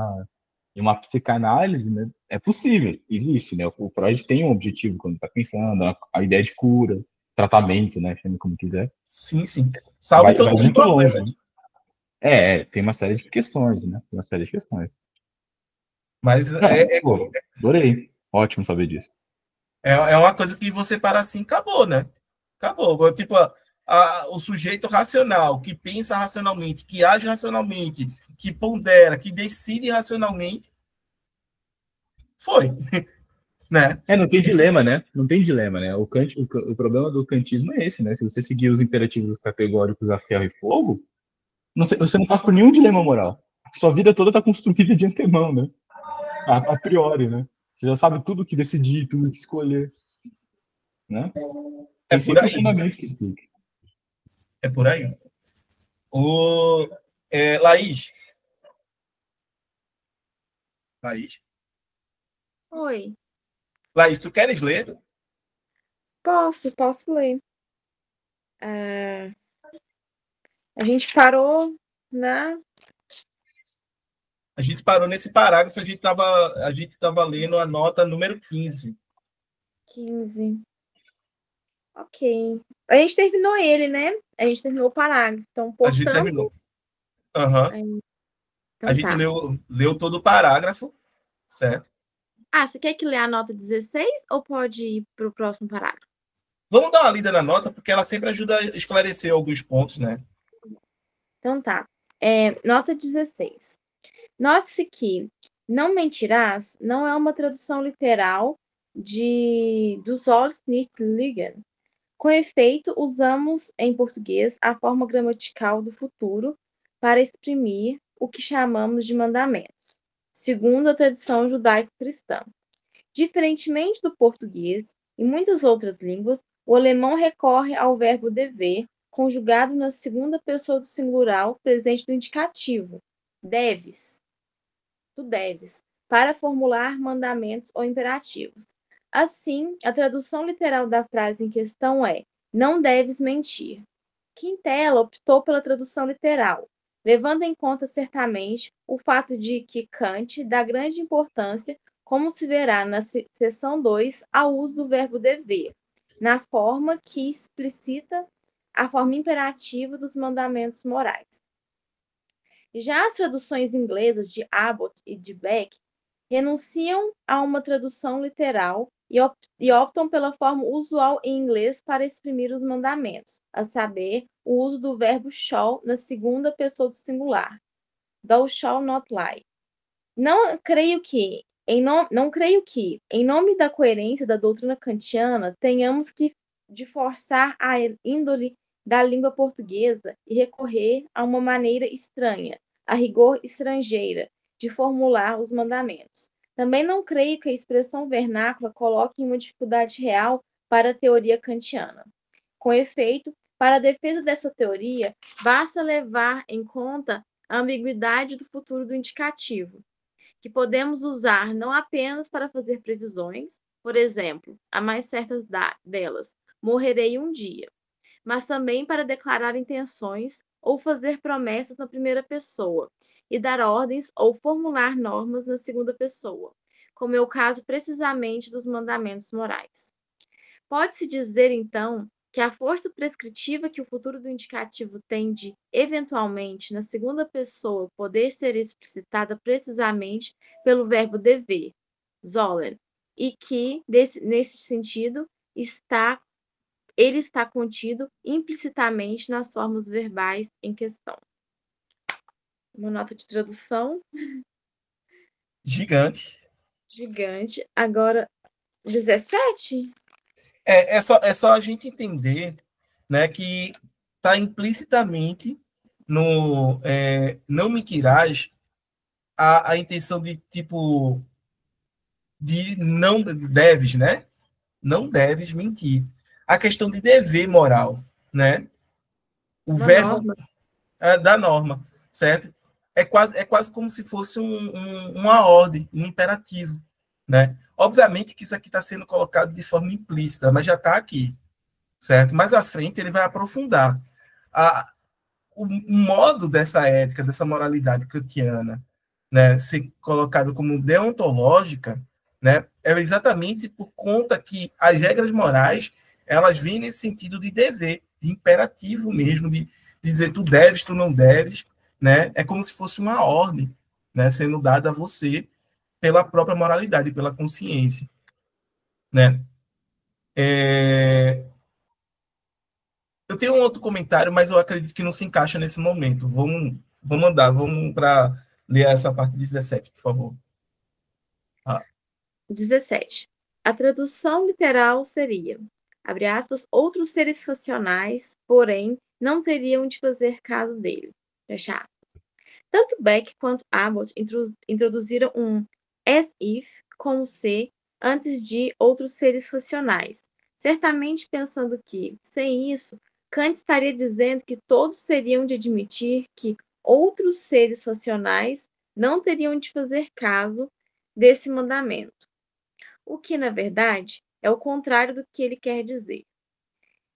em uma psicanálise, né? É possível, existe, né? O Freud tem um objetivo quando está pensando, a ideia de cura, tratamento, né? Chame como quiser. sim, sim. Salve Vai todos os muito longe, problemas. né? Tem uma série de questões, né? Tem uma série de questões. Mas Não, pô, adorei. Ótimo saber disso. é uma coisa que você para assim, acabou, né? Acabou. Tipo, o sujeito racional, que pensa racionalmente, que age racionalmente, que pondera, que decide racionalmente, foi, né? Não tem dilema, né? Não tem dilema, né? O problema do kantismo é esse, né? Se você seguir os imperativos categóricos a ferro e fogo, você não passa por nenhum dilema moral. Sua vida toda está construída de antemão, né? A priori, né? Você já sabe tudo o que decidir, tudo o que escolher, né? É Tem por sempre um aí. fundamento que explique. É por aí. Laís. Laís. Oi. Laís, tu queres ler? Posso ler. A gente parou na A gente parou nesse parágrafo, a gente tava lendo a nota número 15. 15. Ok. A gente terminou ele, né? A gente terminou o parágrafo. Então, A gente portanto. terminou. Uhum. Então A gente tá. leu todo o parágrafo, certo? Você quer que lê a nota 16 ou pode ir para o próximo parágrafo? Vamos dar uma lida na nota, porque ela sempre ajuda a esclarecer alguns pontos, né? Então tá. Nota 16. Note-se que não mentirás não é uma tradução literal do sollst nicht lügen. Com efeito, usamos em português a forma gramatical do futuro para exprimir o que chamamos de mandamentos, segundo a tradição judaico-cristã. Diferentemente do português e muitas outras línguas, o alemão recorre ao verbo dever, conjugado na segunda pessoa do singular presente do indicativo, deves, tu deves, para formular mandamentos ou imperativos. Assim, a tradução literal da frase em questão é: não deves mentir. Quintela optou pela tradução literal, levando em conta certamente o fato de que Kant dá grande importância, como se verá na seção 2, ao uso do verbo dever, na forma que explicita a forma imperativa dos mandamentos morais. Já as traduções inglesas de Abbott e de Beck renunciam a uma tradução literal e optam pela forma usual em inglês para exprimir os mandamentos, a saber, o uso do verbo shall na segunda pessoa do singular. Thou shalt not lie. Não creio que, em nome da coerência da doutrina kantiana, tenhamos de forçar a índole da língua portuguesa e recorrer a uma maneira estranha, a rigor estrangeira, de formular os mandamentos. Também não creio que a expressão vernácula coloque uma dificuldade real para a teoria kantiana. Com efeito, para a defesa dessa teoria, basta levar em conta a ambiguidade do futuro do indicativo, que podemos usar não apenas para fazer previsões, por exemplo, a mais certa delas, morrerei um dia, mas também para declarar intenções ou fazer promessas na primeira pessoa e dar ordens ou formular normas na segunda pessoa, como é o caso precisamente dos mandamentos morais. Pode-se dizer, então, que a força prescritiva que o futuro do indicativo tem de, eventualmente, na segunda pessoa, poder ser explicitada precisamente pelo verbo dever, sollen, e que, nesse sentido, ele está contido implicitamente nas formas verbais em questão. Uma nota de tradução. Gigante. Agora, 17? É só a gente entender, né, que está implicitamente no não mentirás a intenção de, tipo, de não deves, né? Não deves mentir. A questão de dever moral, né? O verbo norma. Da norma, certo? é quase como se fosse uma ordem, um imperativo, né? Obviamente que isso aqui está sendo colocado de forma implícita, mas já está aqui, certo? Mais à frente ele vai aprofundar. O modo dessa ética, dessa moralidade kantiana, né, ser colocado como deontológica, né, é exatamente por conta que as regras morais elas vêm nesse sentido de dever, de imperativo mesmo, de dizer tu deves, tu não deves, né, é como se fosse uma ordem, né, sendo dada a você pela própria moralidade, pela consciência, né. Eu tenho um outro comentário, mas eu acredito que não se encaixa nesse momento. Vamos para ler essa parte 17, por favor. 17. A tradução literal seria, abre aspas, outros seres racionais, porém, não teriam de fazer caso dele. Fecha aspas. Tanto Beck quanto Abbott introduziram um as if como se antes de outros seres racionais, certamente pensando que, sem isso, Kant estaria dizendo que todos teriam de admitir que outros seres racionais não teriam de fazer caso desse mandamento, o que, na verdade, é o contrário do que ele quer dizer.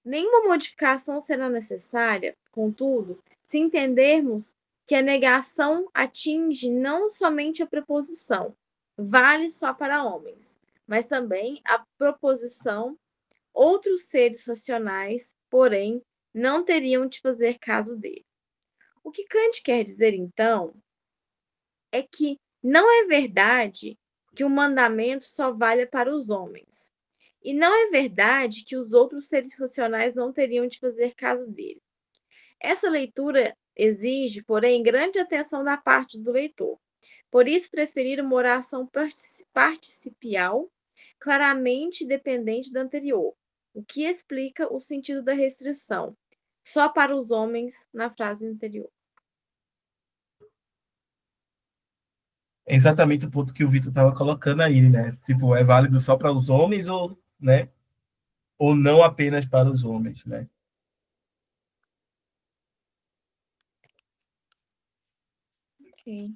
Nenhuma modificação será necessária, contudo, se entendermos que a negação atinge não somente a preposição, vale só para homens, mas também a proposição, outros seres racionais, porém, não teriam de fazer caso dele. O que Kant quer dizer, então, é que não é verdade que o mandamento só valha para os homens. E não é verdade que os outros seres racionais não teriam de fazer caso dele. Essa leitura exige, porém, grande atenção da parte do leitor. Por isso, preferir uma oração participial claramente dependente da anterior, o que explica o sentido da restrição, só para os homens na frase anterior. É exatamente o ponto que o Vitor estava colocando aí, né? Tipo, é válido só para os homens ou, né? Ou não apenas para os homens, né? Ok.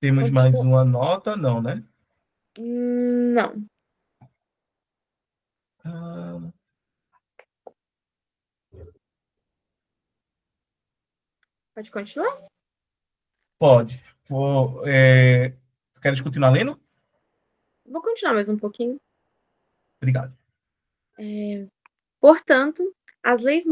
Temos mais uma nota, não, né? Não. Pode continuar? Pode. Queres continuar lendo? Vou continuar mais um pouquinho. Obrigado. Portanto, as leis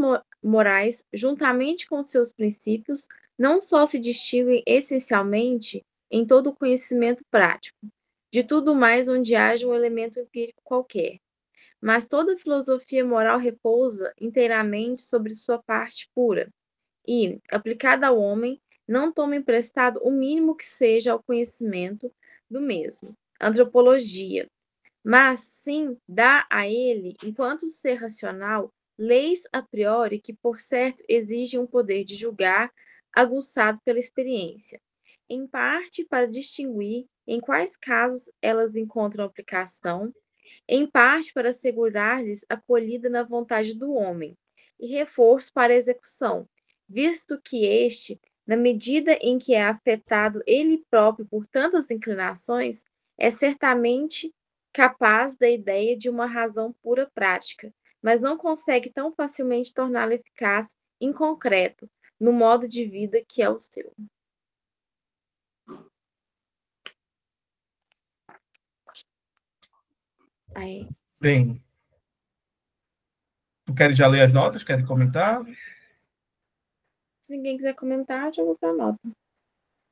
morais, juntamente com seus princípios, não só se distinguem essencialmente em todo o conhecimento prático, de tudo mais onde haja um elemento empírico qualquer, mas toda filosofia moral repousa inteiramente sobre sua parte pura e, aplicada ao homem, não toma emprestado o mínimo que seja ao conhecimento do mesmo, antropologia, mas sim dá a ele, enquanto ser racional, leis a priori que, por certo, exigem um poder de julgar aguçado pela experiência, em parte para distinguir em quais casos elas encontram aplicação, em parte para assegurar-lhes acolhida na vontade do homem, e reforço para a execução, visto que este, na medida em que é afetado ele próprio por tantas inclinações, é certamente capaz da ideia de uma razão pura prática, mas não consegue tão facilmente torná-la eficaz em concreto, no modo de vida que é o seu. Aí. Bem, tu queres já ler as notas? Queres comentar? Se ninguém quiser comentar, eu vou para a nota.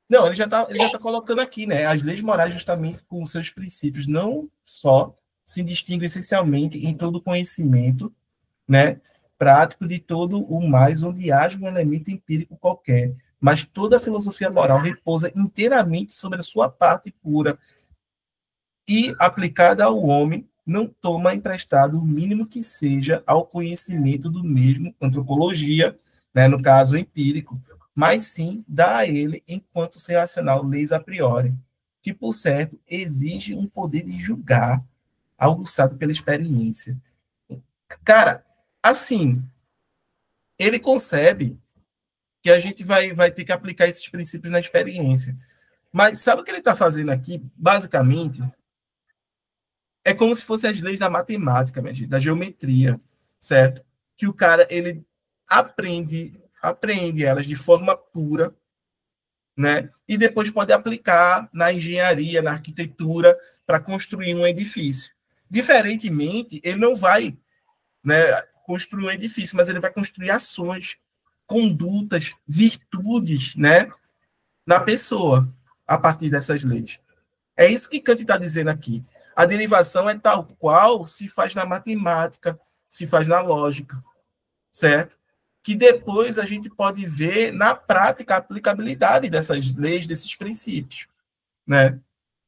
Não, ele já tá colocando aqui, né? As leis morais, justamente com seus princípios, não só se distinguem essencialmente em todo conhecimento, né? Prático de todo o mais, onde haja um elemento empírico qualquer, mas toda a filosofia moral repousa inteiramente sobre a sua parte pura e, aplicada ao homem, não toma emprestado o mínimo que seja ao conhecimento do mesmo, antropologia, né, no caso empírico, mas sim dá a ele, enquanto ser racional, leis a priori, que, por certo, exige um poder de julgar, aguçado pela experiência. Cara, assim, ele concebe que a gente vai ter que aplicar esses princípios na experiência. Mas sabe o que ele está fazendo aqui? Basicamente, é como se fossem as leis da matemática, minha gente, da geometria, certo? Que o cara, ele aprende elas de forma pura, né? E depois pode aplicar na engenharia, na arquitetura, para construir um edifício. Diferentemente, ele não vai, né, construir um edifício, mas ele vai construir ações, condutas, virtudes, né, na pessoa, a partir dessas leis. É isso que Kant está dizendo aqui. A derivação é tal qual se faz na matemática, se faz na lógica, certo? Que depois a gente pode ver na prática a aplicabilidade dessas leis, desses princípios, né?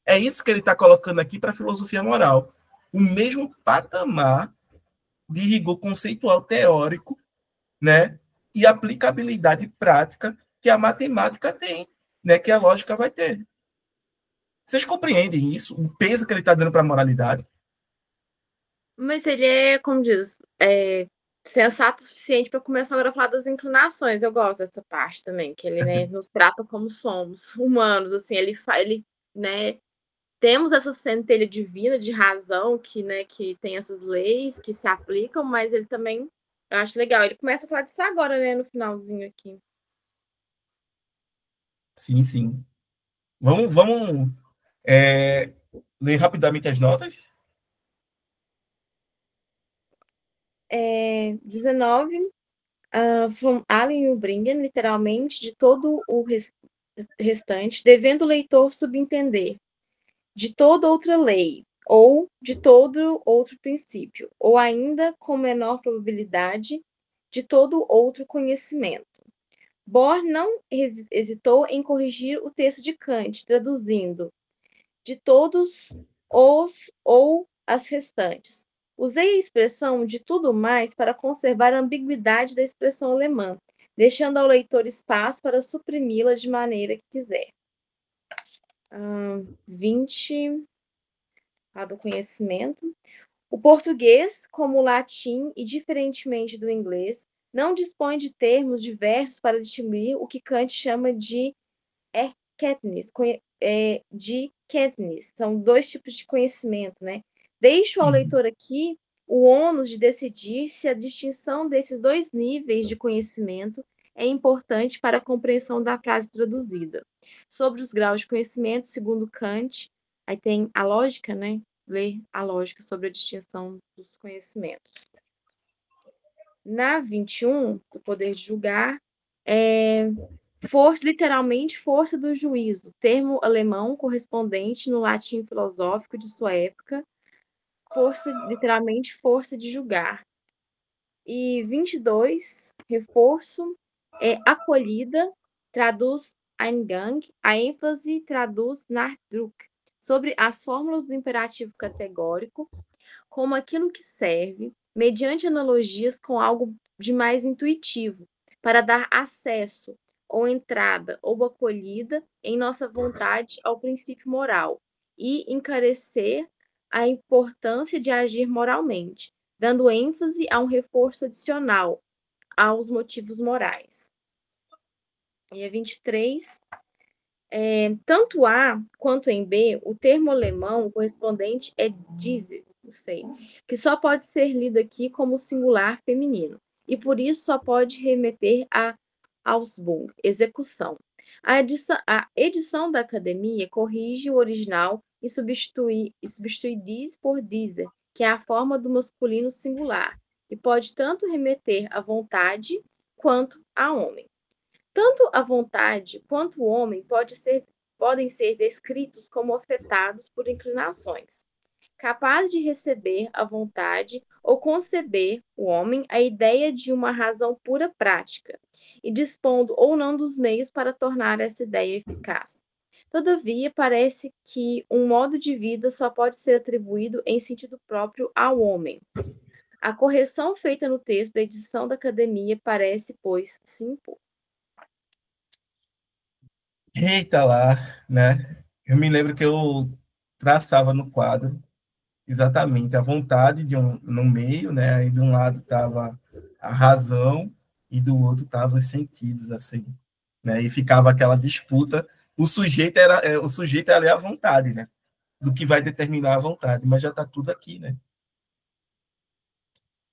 É isso que ele está colocando aqui para a filosofia moral. O mesmo patamar de rigor conceitual teórico, né? E aplicabilidade prática que a matemática tem, né? Que a lógica vai ter. Vocês compreendem isso? O peso que ele está dando para a moralidade? Mas ele é, como diz, sensato o suficiente para começar agora a falar das inclinações. Eu gosto dessa parte também, que ele, né, nos trata como somos humanos, assim, ele, né, temos essa centelha divina de razão que, né, que tem essas leis que se aplicam, mas ele também, eu acho legal. Ele começa a falar disso agora, né, no finalzinho aqui. Sim, sim. Vamos ler rapidamente as notas? 19, from Allen e Bringen, literalmente, de todo o restante, devendo o leitor subentender de toda outra lei, ou de todo outro princípio, ou ainda, com menor probabilidade, de todo outro conhecimento. Bohr não hesitou em corrigir o texto de Kant, traduzindo de todos os ou as restantes. Usei a expressão de tudo mais para conservar a ambiguidade da expressão alemã, deixando ao leitor espaço para suprimi-la de maneira que quiser. 20, a do conhecimento. O português, como o latim e diferentemente do inglês, não dispõe de termos diversos para distinguir o que Kant chama de erkenntnis, de kenntnis. São dois tipos de conhecimento, né? Deixo ao leitor aqui o ônus de decidir se a distinção desses dois níveis de conhecimento é importante para a compreensão da frase traduzida. Sobre os graus de conhecimento, segundo Kant, aí tem a lógica, né? Ler a lógica sobre a distinção dos conhecimentos. Na 21, do poder de julgar, literalmente força do juízo, termo alemão correspondente no latim filosófico de sua época, literalmente força de julgar. E 22, reforço, acolhida, traduz Eingang, a ênfase traduz Nachdruck, sobre as fórmulas do imperativo categórico, como aquilo que serve, mediante analogias com algo de mais intuitivo, para dar acesso, ou entrada, ou acolhida em nossa vontade ao princípio moral, e encarecer a importância de agir moralmente, dando ênfase a um reforço adicional aos motivos morais. E a 23, tanto A quanto em B, o termo alemão correspondente é diese, não sei, que só pode ser lido aqui como singular feminino, e por isso só pode remeter a Ausbung, execução. A edição da academia corrige o original e substitui dies por diese, que é a forma do masculino singular, e pode tanto remeter à vontade quanto a homem. Tanto a vontade quanto o homem podem ser descritos como afetados por inclinações. Capaz de receber a vontade ou conceber o homem a ideia de uma razão pura prática, e dispondo ou não dos meios para tornar essa ideia eficaz. Todavia, parece que um modo de vida só pode ser atribuído em sentido próprio ao homem. A correção feita no texto da edição da academia parece, pois, se impor. Eita lá, né? Eu me lembro que eu traçava no quadro exatamente a vontade no meio, né? Aí de um lado estava a razão e do outro estavam os sentidos, assim, né? E ficava aquela disputa. O sujeito é ali à vontade, né? Do que vai determinar a vontade, mas já está tudo aqui, né?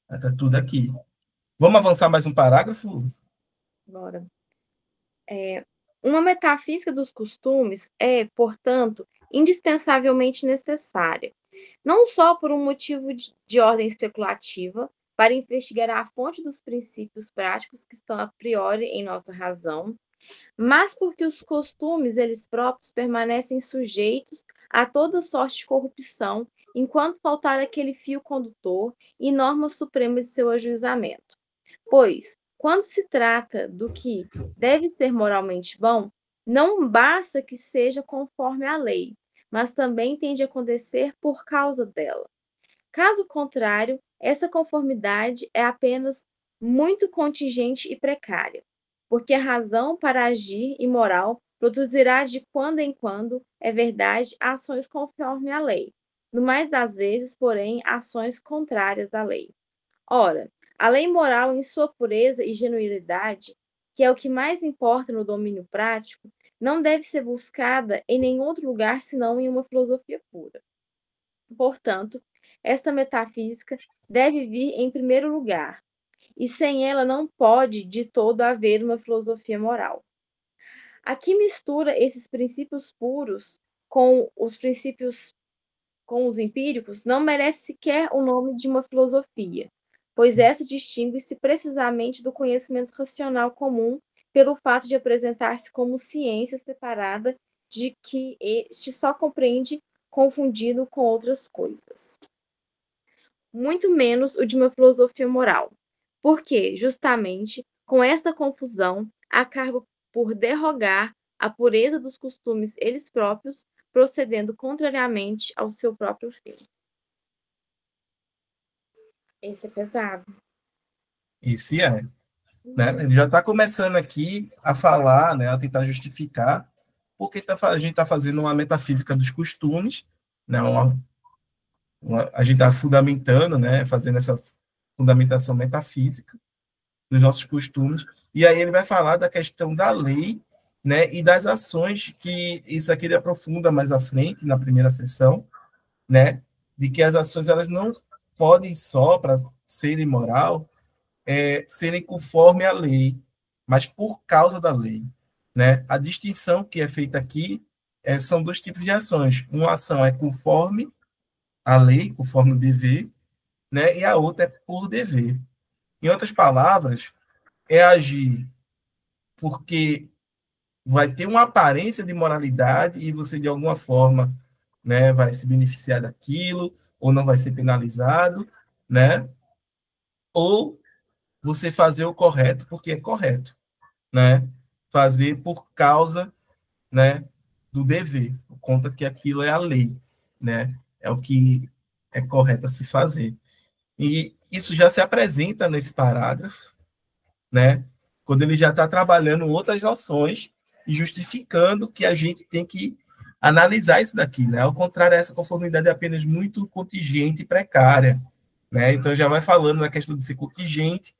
Já está tudo aqui. Vamos avançar mais um parágrafo? Bora. Uma metafísica dos costumes é, portanto, indispensavelmente necessária, não só por um motivo de ordem especulativa, para investigar a fonte dos princípios práticos que estão a priori em nossa razão, mas porque os costumes, eles próprios, permanecem sujeitos a toda sorte de corrupção, enquanto faltar aquele fio condutor e norma suprema de seu ajuizamento. Pois, quando se trata do que deve ser moralmente bom, não basta que seja conforme a lei, mas também tem de acontecer por causa dela. Caso contrário, essa conformidade é apenas muito contingente e precária, porque a razão para agir imoral produzirá de quando em quando, é verdade, ações conforme a lei, no mais das vezes, porém, ações contrárias à lei. Ora, a lei moral em sua pureza e genuinidade, que é o que mais importa no domínio prático, não deve ser buscada em nenhum outro lugar senão em uma filosofia pura. Portanto, esta metafísica deve vir em primeiro lugar, e sem ela não pode de todo haver uma filosofia moral. Aqui mistura esses princípios puros com os empíricos não merece sequer o nome de uma filosofia, pois essa distingue-se precisamente do conhecimento racional comum pelo fato de apresentar-se como ciência separada de que este só compreende confundido com outras coisas. Muito menos o de uma filosofia moral, porque, justamente, com esta confusão, acaba por derrogar a pureza dos costumes eles próprios, procedendo contrariamente ao seu próprio fim. Esse é pesado. Esse é. Né? Ele já está começando aqui a falar, né, a tentar justificar porque a gente está fazendo uma metafísica dos costumes, né, a gente está fundamentando, né, fazendo essa fundamentação metafísica dos nossos costumes, e aí ele vai falar da questão da lei, né, e das ações, que isso aqui ele aprofunda mais à frente, na primeira sessão, né, de que as ações elas não podem só, para serem moral, serem conforme a lei, mas por causa da lei, né? A distinção que é feita aqui são dois tipos de ações. Uma ação é conforme a lei, conforme o dever, né? E a outra é por dever. Em outras palavras, é agir porque vai ter uma aparência de moralidade e você, de alguma forma, né, vai se beneficiar daquilo, ou não vai ser penalizado, né? Ou você fazer o correto porque é correto, né? Fazer por causa, né, do dever, por conta que aquilo é a lei, né? É o que é correto a se fazer. E isso já se apresenta nesse parágrafo, né? Quando ele já está trabalhando outras noções e justificando que a gente tem que analisar isso daqui, né? Ao contrário, essa conformidade é apenas muito contingente e precária, né? Então já vai falando na questão de ser contingente,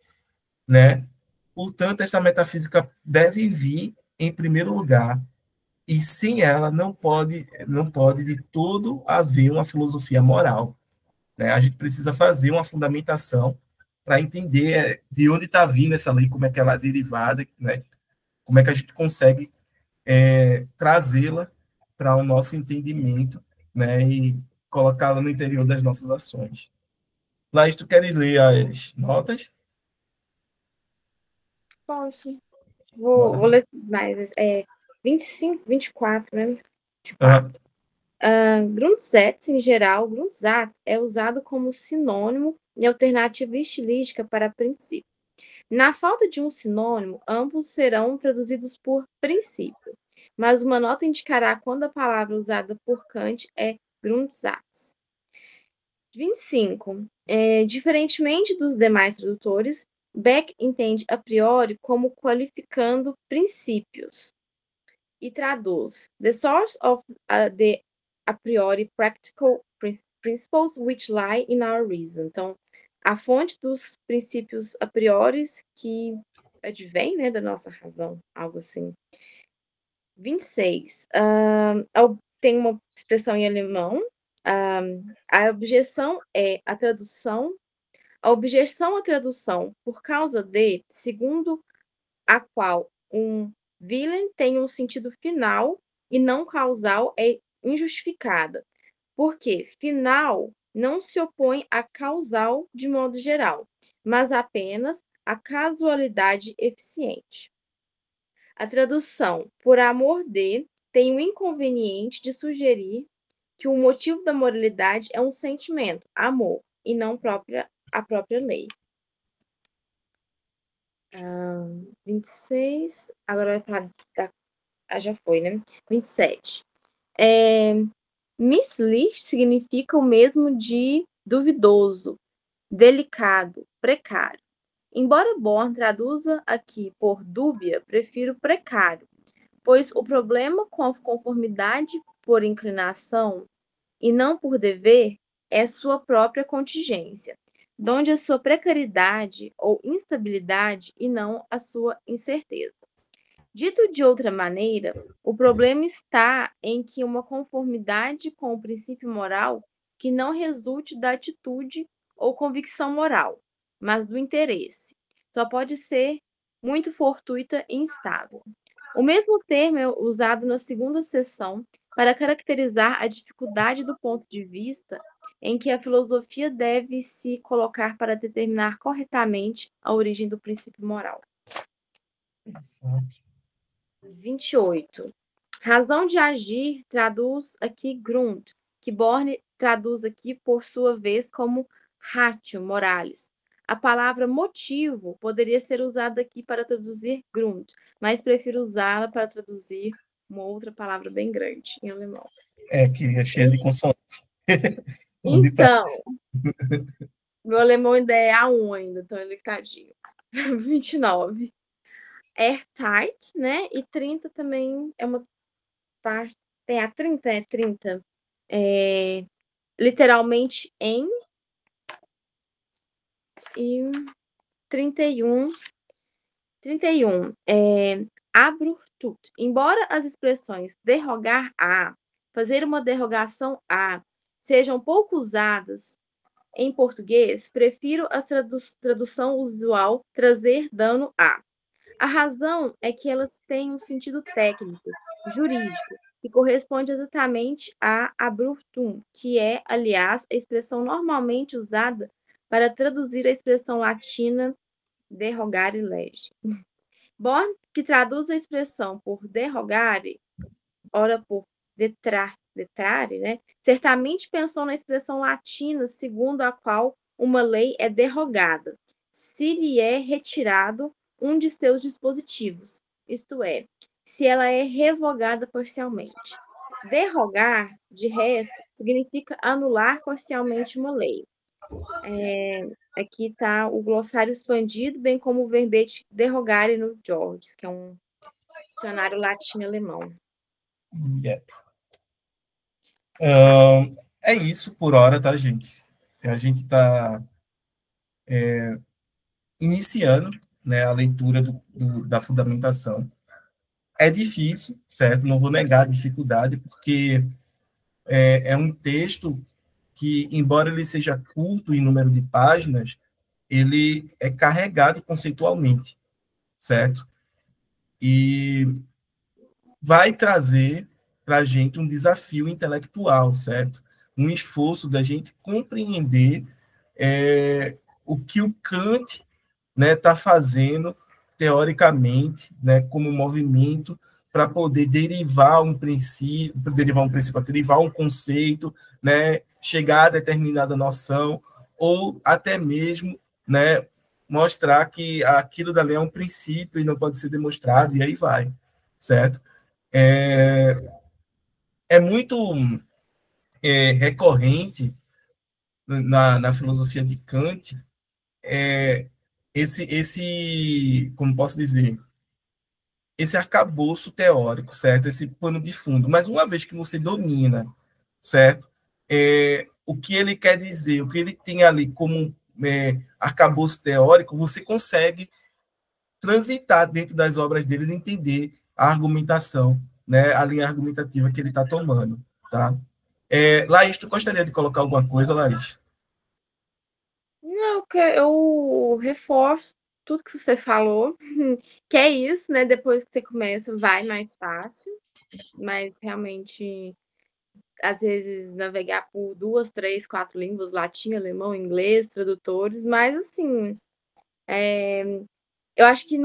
né? Portanto, esta metafísica deve vir em primeiro lugar, e sem ela não pode de todo haver uma filosofia moral, né? A gente precisa fazer uma fundamentação para entender de onde está vindo essa lei, como é que ela é derivada, né? Como é que a gente consegue trazê-la para o nosso entendimento, né? E colocá-la no interior das nossas ações. Laís, tu queres ler as notas? Posso. Vou ler mais. 25, 24, né? 24. Grundsatz, em geral, Grundsatz é usado como sinônimo e alternativa estilística para princípio. Na falta de um sinônimo, ambos serão traduzidos por princípio, mas uma nota indicará quando a palavra usada por Kant é Grundsatz. 25. Diferentemente dos demais tradutores, Beck entende a priori como qualificando princípios e traduz the source of the a priori practical principles which lie in our reason. Então, a fonte dos princípios a priori que advém, né, da nossa razão, algo assim. 26. Tem uma expressão em alemão. A objeção é a tradução. A objeção à tradução por causa de, segundo a qual um Willen tem um sentido final e não causal, é injustificada, porque final não se opõe a causal de modo geral, mas apenas a casualidade eficiente. A tradução por amor de tem o inconveniente de sugerir que o motivo da moralidade é um sentimento, amor, e não a própria lei. 26. Agora vai falar já foi, né? 27. Misslich significa o mesmo de duvidoso, delicado, precário. Embora Born traduza aqui por dúbia, prefiro precário, pois o problema com a conformidade por inclinação e não por dever é sua própria contingência, donde a sua precariedade ou instabilidade e não a sua incerteza. Dito de outra maneira, o problema está em que uma conformidade com o princípio moral que não resulte da atitude ou convicção moral, mas do interesse, só pode ser muito fortuita e instável. O mesmo termo é usado na segunda seção para caracterizar a dificuldade do ponto de vista em que a filosofia deve se colocar para determinar corretamente a origem do princípio moral. 28. Razão de agir traduz aqui Grund, que Born traduz aqui, por sua vez, como ratio, moralis. A palavra motivo poderia ser usada aqui para traduzir Grund, mas prefiro usá-la para traduzir uma outra palavra bem grande em alemão. Que é cheia de consoantes. Então, meu alemão ainda é A1 ainda, então ele tadinho. 29. Airtight, né? E 30 também é uma parte. Tem a 30, é 30. Literalmente em. E 31. 31. Abrutut. Embora as expressões derrogar a, fazer uma derrogação a, sejam pouco usadas em português, prefiro a tradução usual trazer dano a. A razão é que elas têm um sentido técnico, jurídico, que corresponde exatamente a abruptum, que é, aliás, a expressão normalmente usada para traduzir a expressão latina derrogare lege. Born, que traduz a expressão por derrogare, ora por detrare, né? Certamente pensou na expressão latina segundo a qual uma lei é derrogada, se lhe é retirado um de seus dispositivos, isto é, se ela é revogada parcialmente. Derrogar, de resto, significa anular parcialmente uma lei. Aqui está o glossário expandido, bem como o verbete derrogare no Georges, que é um dicionário latino-alemão. Yep. É isso por hora, tá, gente? A gente está iniciando, né, a leitura da fundamentação. É difícil, certo? Não vou negar a dificuldade, porque é um texto que, embora ele seja curto em número de páginas, ele é carregado conceitualmente, certo? E vai trazer para a gente um desafio intelectual, certo? Um esforço da gente compreender o que o Kant está fazendo teoricamente, né, como movimento para poder derivar um princípio, derivar um conceito, né, chegar a determinada noção, ou até mesmo, né, mostrar que aquilo dali é um princípio e não pode ser demonstrado, e aí vai, certo? É muito recorrente na filosofia de Kant como posso dizer, esse arcabouço teórico, certo? Esse pano de fundo. Mas uma vez que você domina, certo? O que ele quer dizer, o que ele tem ali como arcabouço teórico, você consegue transitar dentro das obras deles e entender a argumentação, né, a linha argumentativa que ele está tomando, tá? Laís, tu gostaria de colocar alguma coisa, Laís? Não, eu reforço tudo que você falou, que é isso, né? Depois que você começa, vai mais fácil, mas realmente, às vezes, navegar por 2, 3, 4 línguas, latim, alemão, inglês, tradutores, mas assim, eu acho que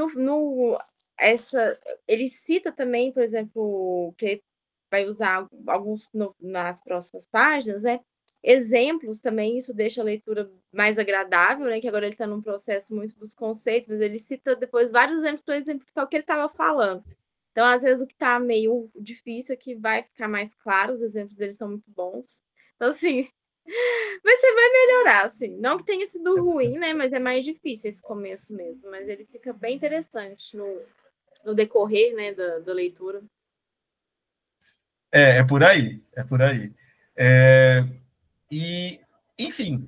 ele cita também, por exemplo, que vai usar alguns nas próximas páginas, né? Exemplos também, isso deixa a leitura mais agradável, né? Que agora ele está num processo muito dos conceitos, mas ele cita depois vários exemplos para exemplificar o que ele estava falando. Então, às vezes, o que está meio difícil é que vai ficar mais claro, os exemplos deles são muito bons. Então, assim, mas você vai melhorar, assim. Não que tenha sido ruim, né? Mas é mais difícil esse começo mesmo. Mas ele fica bem interessante no decorrer, né, da leitura. É por aí, é por aí. E, enfim,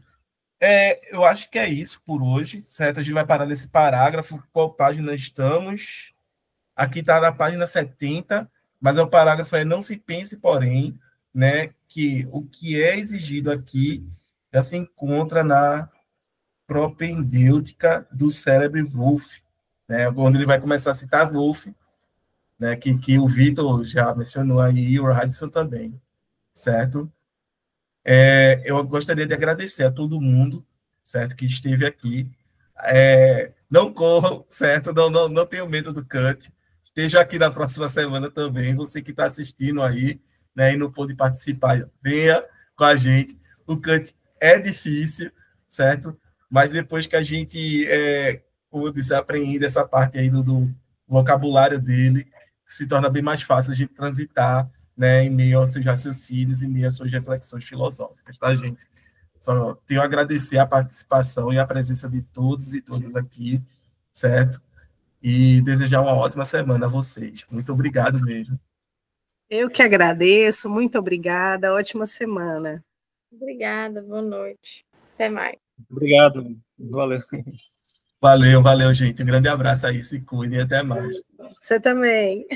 eu acho que é isso por hoje, certo? A gente vai parar nesse parágrafo. Qual página estamos? Aqui está na página 70, mas o parágrafo não se pense, porém, né, que o que é exigido aqui já se encontra na propedêutica do célebre Wolff, né, onde ele vai começar a citar Wolff, né, que o Vitor já mencionou aí, e o Radisson também, certo? Eu gostaria de agradecer a todo mundo, certo, que esteve aqui. Não corram, certo? Não tenham medo do Kant. Esteja aqui na próxima semana também. Você que está assistindo aí, né, e não pôde participar, venha com a gente. O Kant é difícil, certo? Mas depois que a gente, como eu disse, aprende essa parte aí do vocabulário dele, se torna bem mais fácil a gente transitar, né, em meio aos seus raciocínios, em meio às suas reflexões filosóficas, tá, gente? Só tenho a agradecer a participação e a presença de todos e todas aqui, certo? E desejar uma ótima semana a vocês. Muito obrigado mesmo. Eu que agradeço, muito obrigada, ótima semana. Obrigada, boa noite. Até mais. Obrigado, valeu. Valeu, gente. Um grande abraço aí, se cuidem e até mais. Você também.